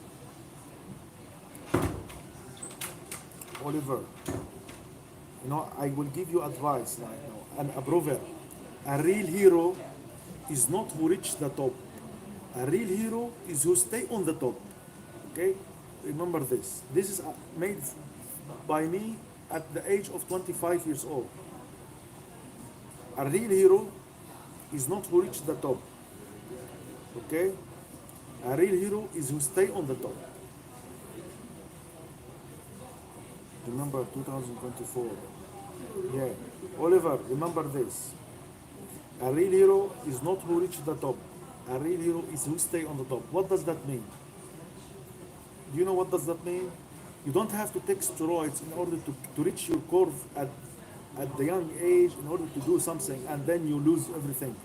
Oliver, I will give you advice right now. And a proverb: a real hero is not who reach the top. A real hero is who stay on the top. Okay? Remember this. This is made by me at the age of 25 years old. A real hero is not who reach the top. Okay? A real hero is who stay on the top. Remember 2024. Yeah. Oliver, remember this. A real hero is not who reach the top. A real hero is who stay on the top. What does that mean? Do you know what does that mean? You don't have to take steroids in order to reach your curve at the young age in order to do something and then you lose everything.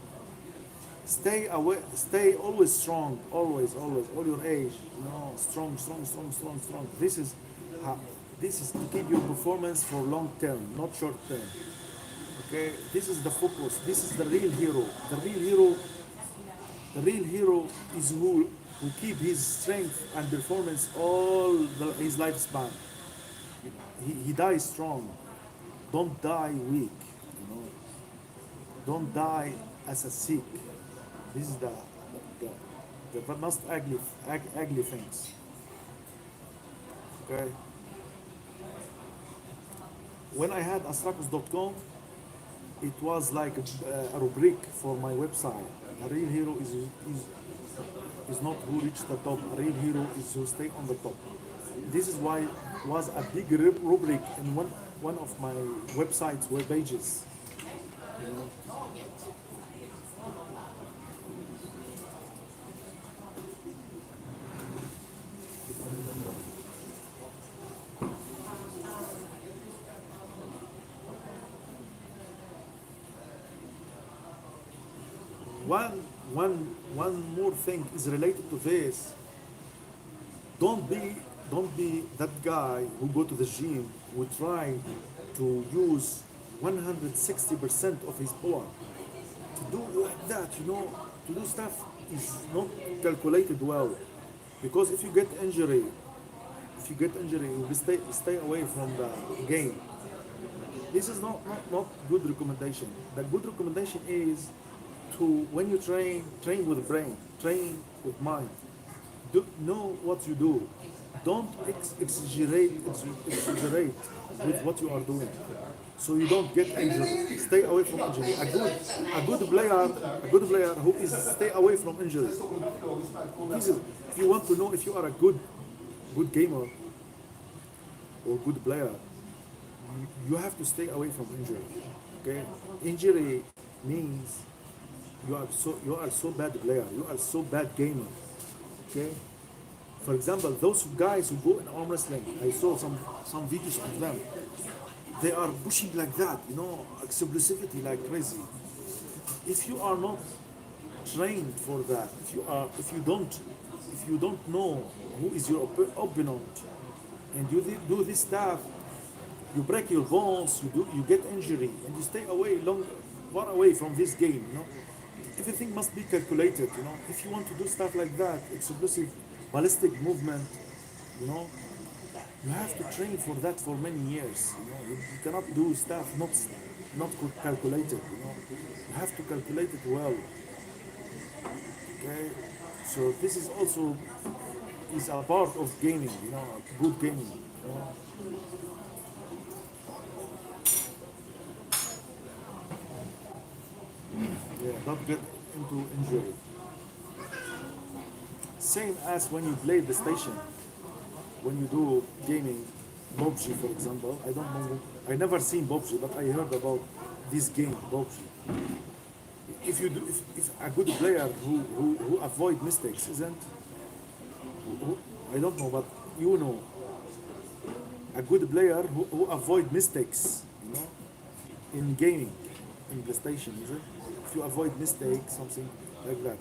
Stay away, stay always strong, always, all your age, strong. How, this is to keep your performance for long term, not short term. Okay, this is the focus. This is the real hero. The real hero is who keep his strength and performance his lifespan. He dies strong. Don't die weak. Don't die as a sick. This is the, the most ugly things. Okay. When I had Astrakos.com, it was like a rubric for my website. A real hero is not who reached the top. A real hero is who stay on the top. This is why it was a big rubric in one of my websites, web pages. You know, one, one more thing is related to this. Don't be don't be that guy who go to the gym who try to use 160% of his power. To do like that, to do stuff is not calculated well. Because if you get injury, you will stay away from the game. This is not good recommendation. The good recommendation is to when you train with brain, train with mind. Know what you do. Don't exaggerate with what you are doing, so you don't get injured. Stay away from injury. A good player who is stay away from injury. This is if you want to know if you are a good gamer or good player, you have to stay away from injury. Okay, injury means you are so bad player. You are so bad gamer. Okay. For example, those guys who go in arm wrestling, I saw some videos of them. They are pushing like that, explosivity like crazy. If you are not trained for that, if you don't know who is your opponent, and you do this stuff, you break your bones, you get injury, and you stay far away from this game. Everything must be calculated. If you want to do stuff like that, explosive, ballistic movement, you know, you have to train for that for many years. You cannot do stuff not calculated. You have to calculate it well. Okay, so this is also is a part of gaming. Good gaming. Yeah, not get into injury. Same as when you play the station, when you do gaming, PUBG for example. I don't know, I never seen PUBG, but I heard about this game, PUBG. If a good player who avoid mistakes, isn't, I don't know, but a good player who avoid mistakes, in gaming, in PlayStation, is it? If you avoid mistakes, something like that,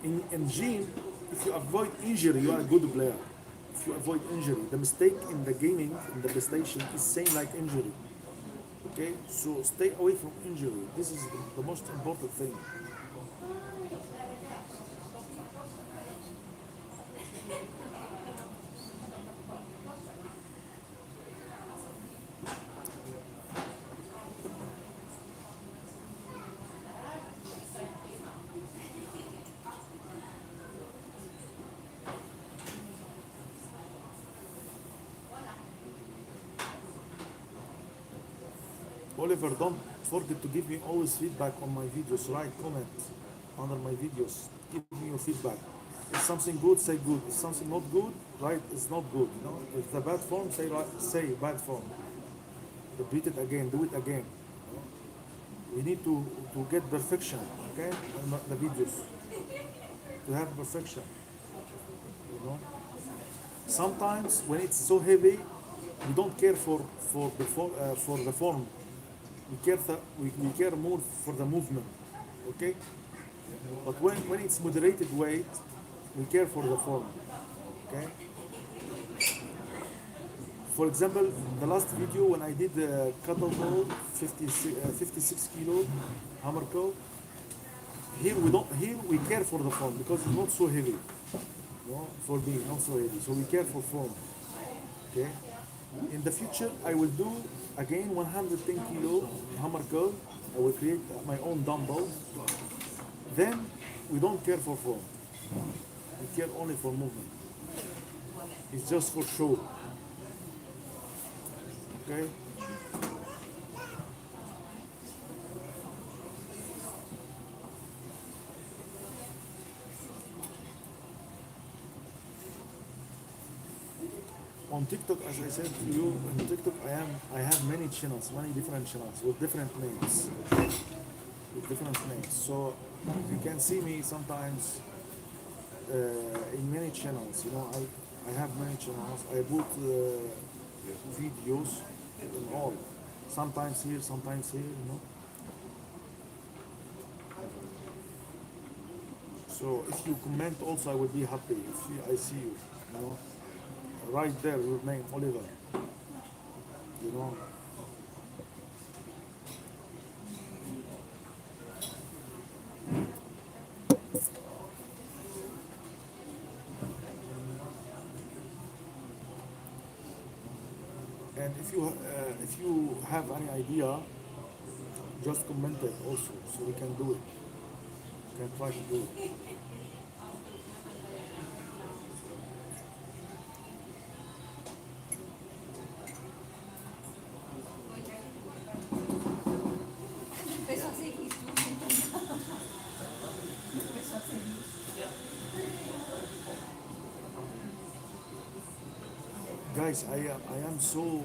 In gym, if you avoid injury, you are a good player. If you avoid injury, the mistake in the gaming, in the PlayStation, is same like injury. Okay, so stay away from injury. This is the most important thing. Oliver, don't forget to give me always feedback on my videos. Write comment under my videos. Give me your feedback. If something good, say good. If something not good, right, is not good. You know, if the bad form, say right, say bad form. Repeat it again, do it again. We need to get perfection, okay? On the videos, to have perfection. You know, sometimes when it's so heavy, we don't care for the form. We care more for the movement, okay? But when it's moderated weight, we care for the form, okay? For example, the last video when I did the kettlebell 56 kilo hammer curl, here we care for the form because it's not so heavy, you know, for being not so heavy. So we care for form, okay? In the future, I will do again 110 kilo hammer curl. I will create my own dumbbell. Then we don't care for form. We care only for movement. It's just for show. Okay? On TikTok, as I said to you, on TikTok I have many channels, many different channels with different names. With different names. So you can see me sometimes in many channels. You know, I have many channels. I put videos in all. Sometimes here, sometimes here, you know. So if you comment also, I will be happy if I see you, you know. Right there, your name, Oliver. You know. And if you have any idea, just comment it also, so we can do it. We can try to do it. Guys, I am so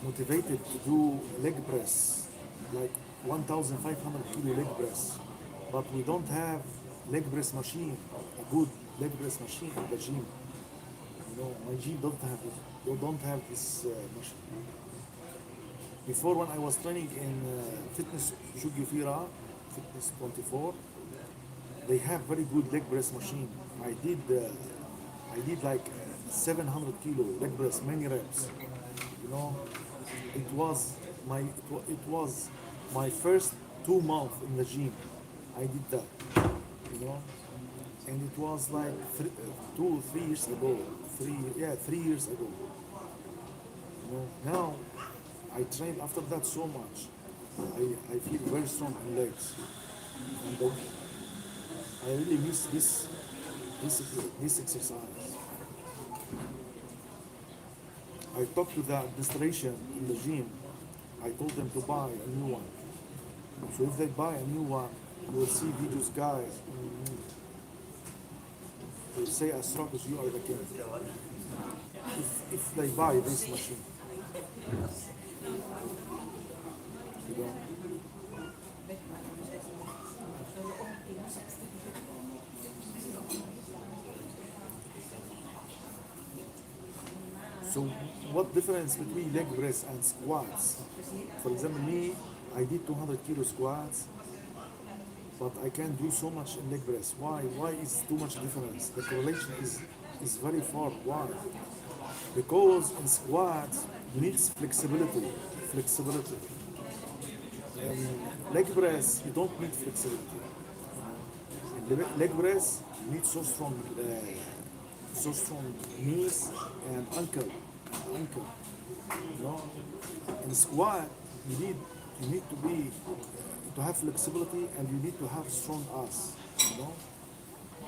motivated to do leg press, like 1,500 kilo leg press, but we don't have leg press machine, a good leg press machine at the gym. You know, my gym don't have it. They don't have this machine. Before, when I was training in Fitness Shugifira, Fitness 24, they have very good leg press machine. I did like 700 kilo leg press, many reps. You know, it was my first 2 months in the gym. I did that. You know, and it was like 3 years ago. 3 years ago. You know, now I trained after that so much. I feel very strong in legs. And I really miss this exercise. I talked to the administration in the gym. I told them to buy a new one. So if they buy a new one, you will see videos, guys. They say, Astrakos, you are the king. If they buy this machine. You know? So what difference between leg press and squats? For example, me, I did 200 kilo squats, but I can't do so much in leg press. Why? Why is too much difference? The correlation is very far. Why? Because in squats, you need flexibility. Flexibility. In leg press, you don't need flexibility. In leg press, you need so strong knees and ankle. You know, in squat, you need to have flexibility, and you need to have strong ass. You know,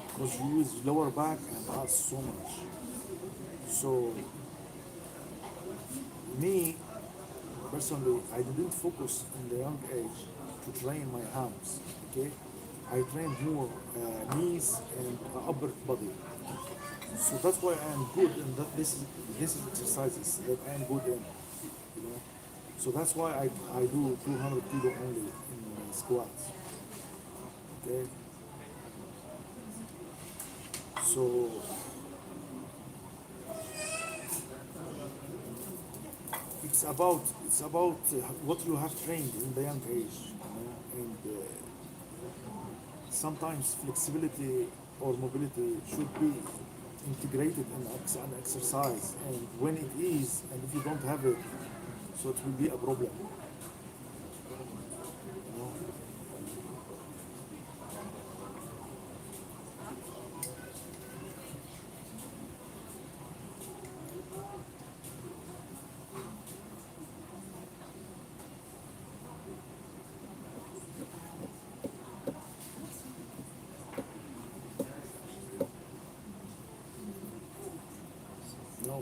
because you use lower back and ass so much. So me personally, I didn't focus in the young age to train my arms. Okay, I train more knees and upper body. So that's why I am good in that. This is exercises that I am good in. You know. So that's why I do 200 kilo only in squats. Okay. So it's about what you have trained in the young age, and sometimes flexibility or mobility should be integrated in an exercise, and when it is, and if you don't have it, so it will be a problem. You know?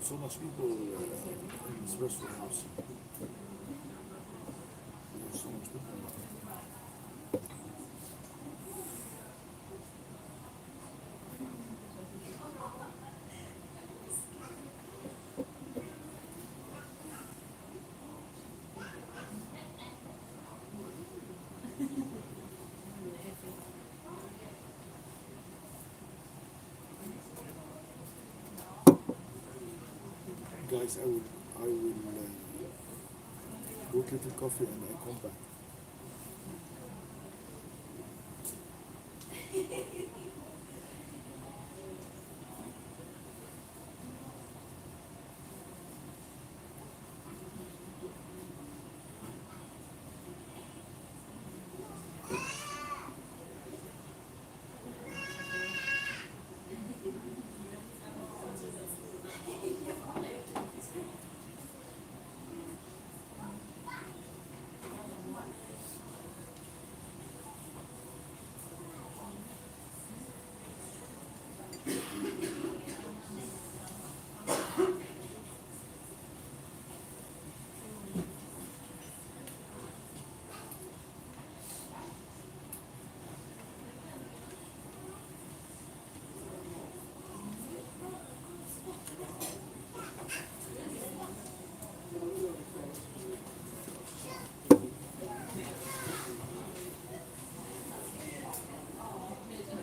So much people in this restaurant house. There's so much people. Guys, I will go get a coffee and I come back.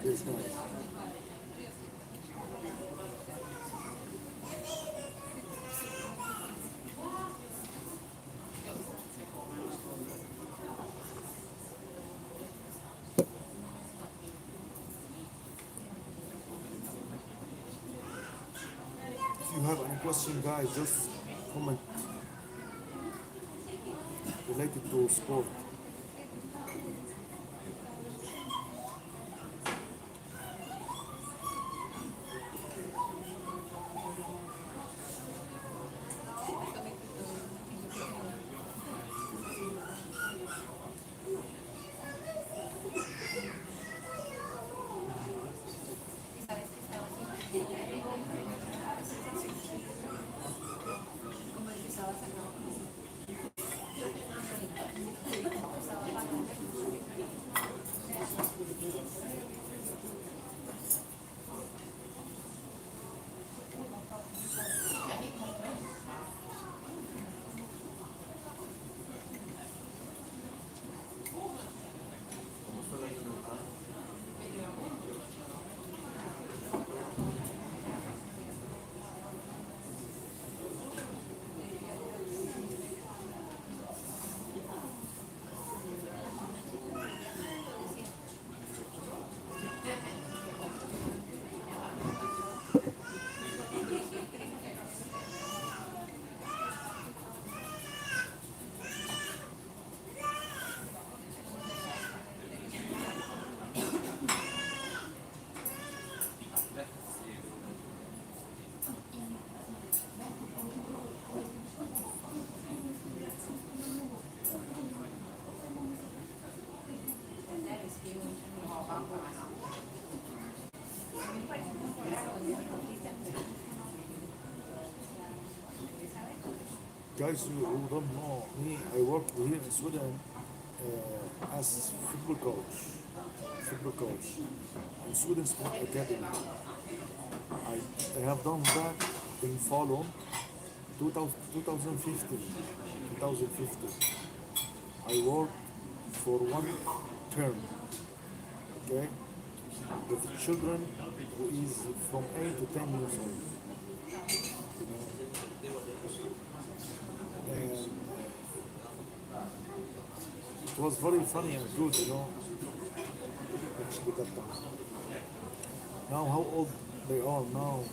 It's nice. If you have any question, guys, just comment related to sport. Guys, who don't know me, I work here in Sweden as football coach, in Sweden Sport Academy. I have done that in Falun 2015. 2015. I worked for one term, okay, with children who is from 8 to 10 years old. You know, and it was very funny and good, actually that time. Now how old they are now?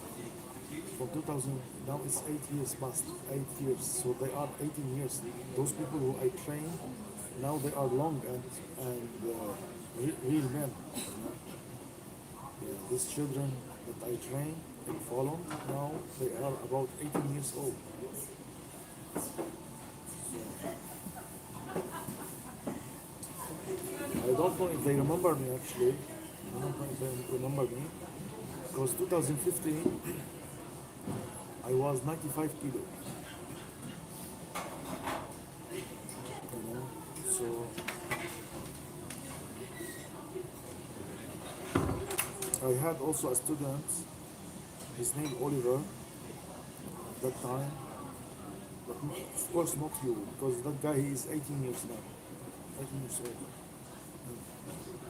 From 2000, now it's 8 years past, 8 years. So they are 18 years. Those people who I trained, now they are long and real men. Yeah, these children that I train and follow, now they are about 18 years old. I don't know if they remember me actually. I don't know if they remember me. Because 2015, I was 95 kilo. You know, so I had also a student, his name Oliver, that time, but of course not you, because that guy he is 18 years now, 18 years old.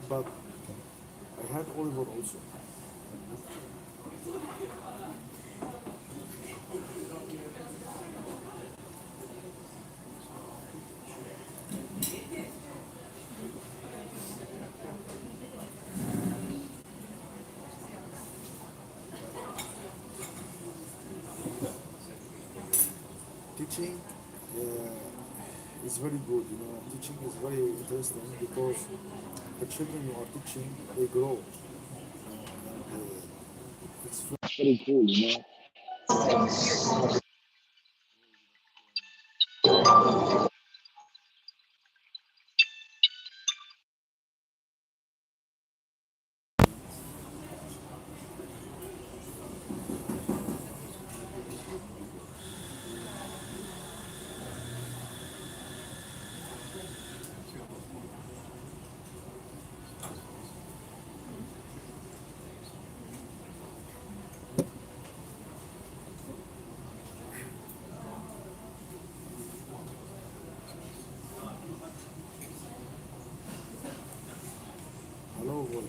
But I had Oliver also. Teaching is very good, Teaching is very interesting because the children you are teaching, they grow. And it's very cool, Hello, boy.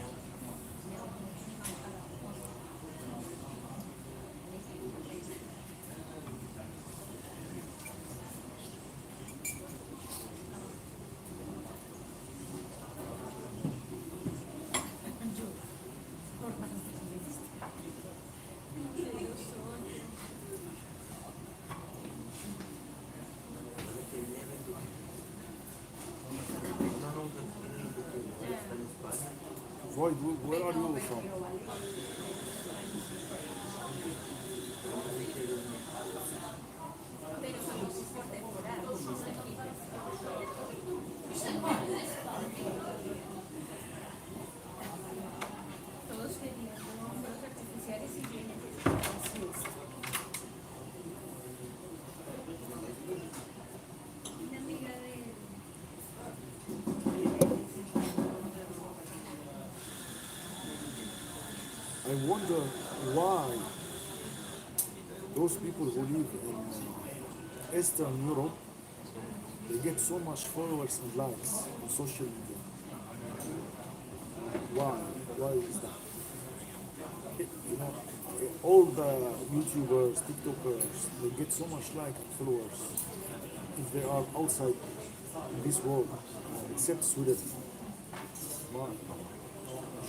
Void, where are you from? I wonder why those people who live in Eastern Europe, they get so much followers and likes on social media. Why? Why is that? You know, all the YouTubers, TikTokers, they get so much like and followers if they are outside this world, except Sweden. Why?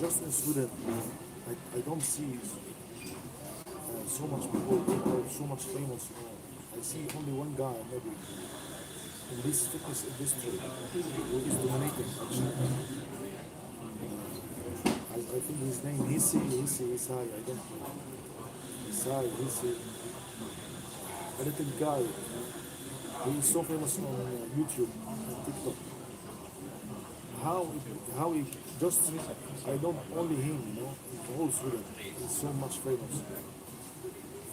Just in Sweden, I don't see so much people, so much famous. I see only one guy maybe in this fitness industry who is dominating actually. I think his name Hisai, I don't know. Hisai, a little guy. He is so famous on YouTube and TikTok. How how he just I don't only him, the whole Sweden is so much famous.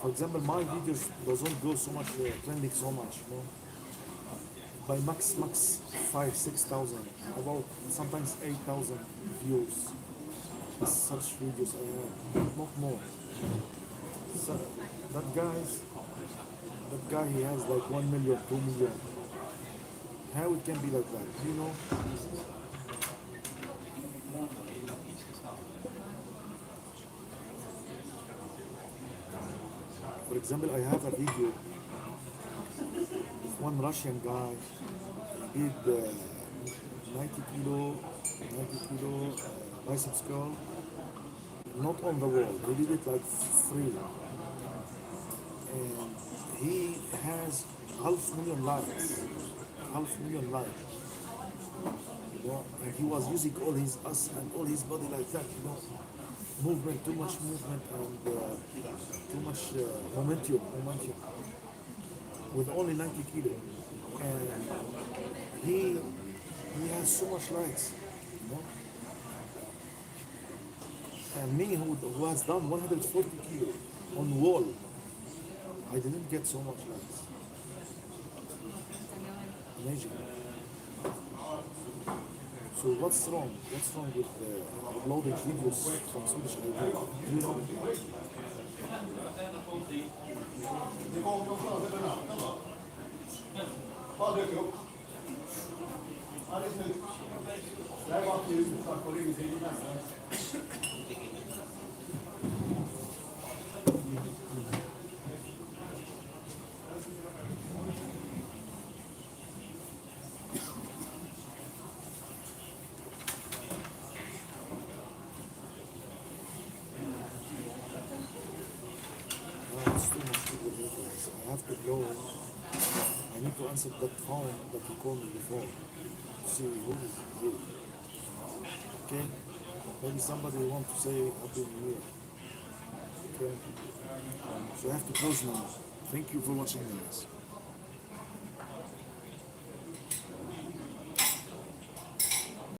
For example, my videos doesn't go so much trending so much, by max 5,000 6,000, about sometimes 8,000 views. Such videos I have, not more. So that guy he has like 1 million, 2 million. How it can be like that? You know, for example, I have a video of one Russian guy. He did 90 kilo, 90 kilo biceps curl, not on the wall. He did it like free, and he has 500,000 likes, 500,000 likes. You know, and he was using all his us and all his body like that. You know, movement, too much movement, and too much momentum, with only 90 kilo, and he has so much likes. You know, and me who has done 140 kilo on wall, I didn't get so much likes. Amazing. So what's wrong? What's wrong with uploading videos from Swedish Arabia? You know, it's too much people videos. I have to go. I need to answer that phone that you called me before. To see who is you. Okay? Maybe somebody want to say Happy New Year. Okay? So I have to close now. Thank you for watching this.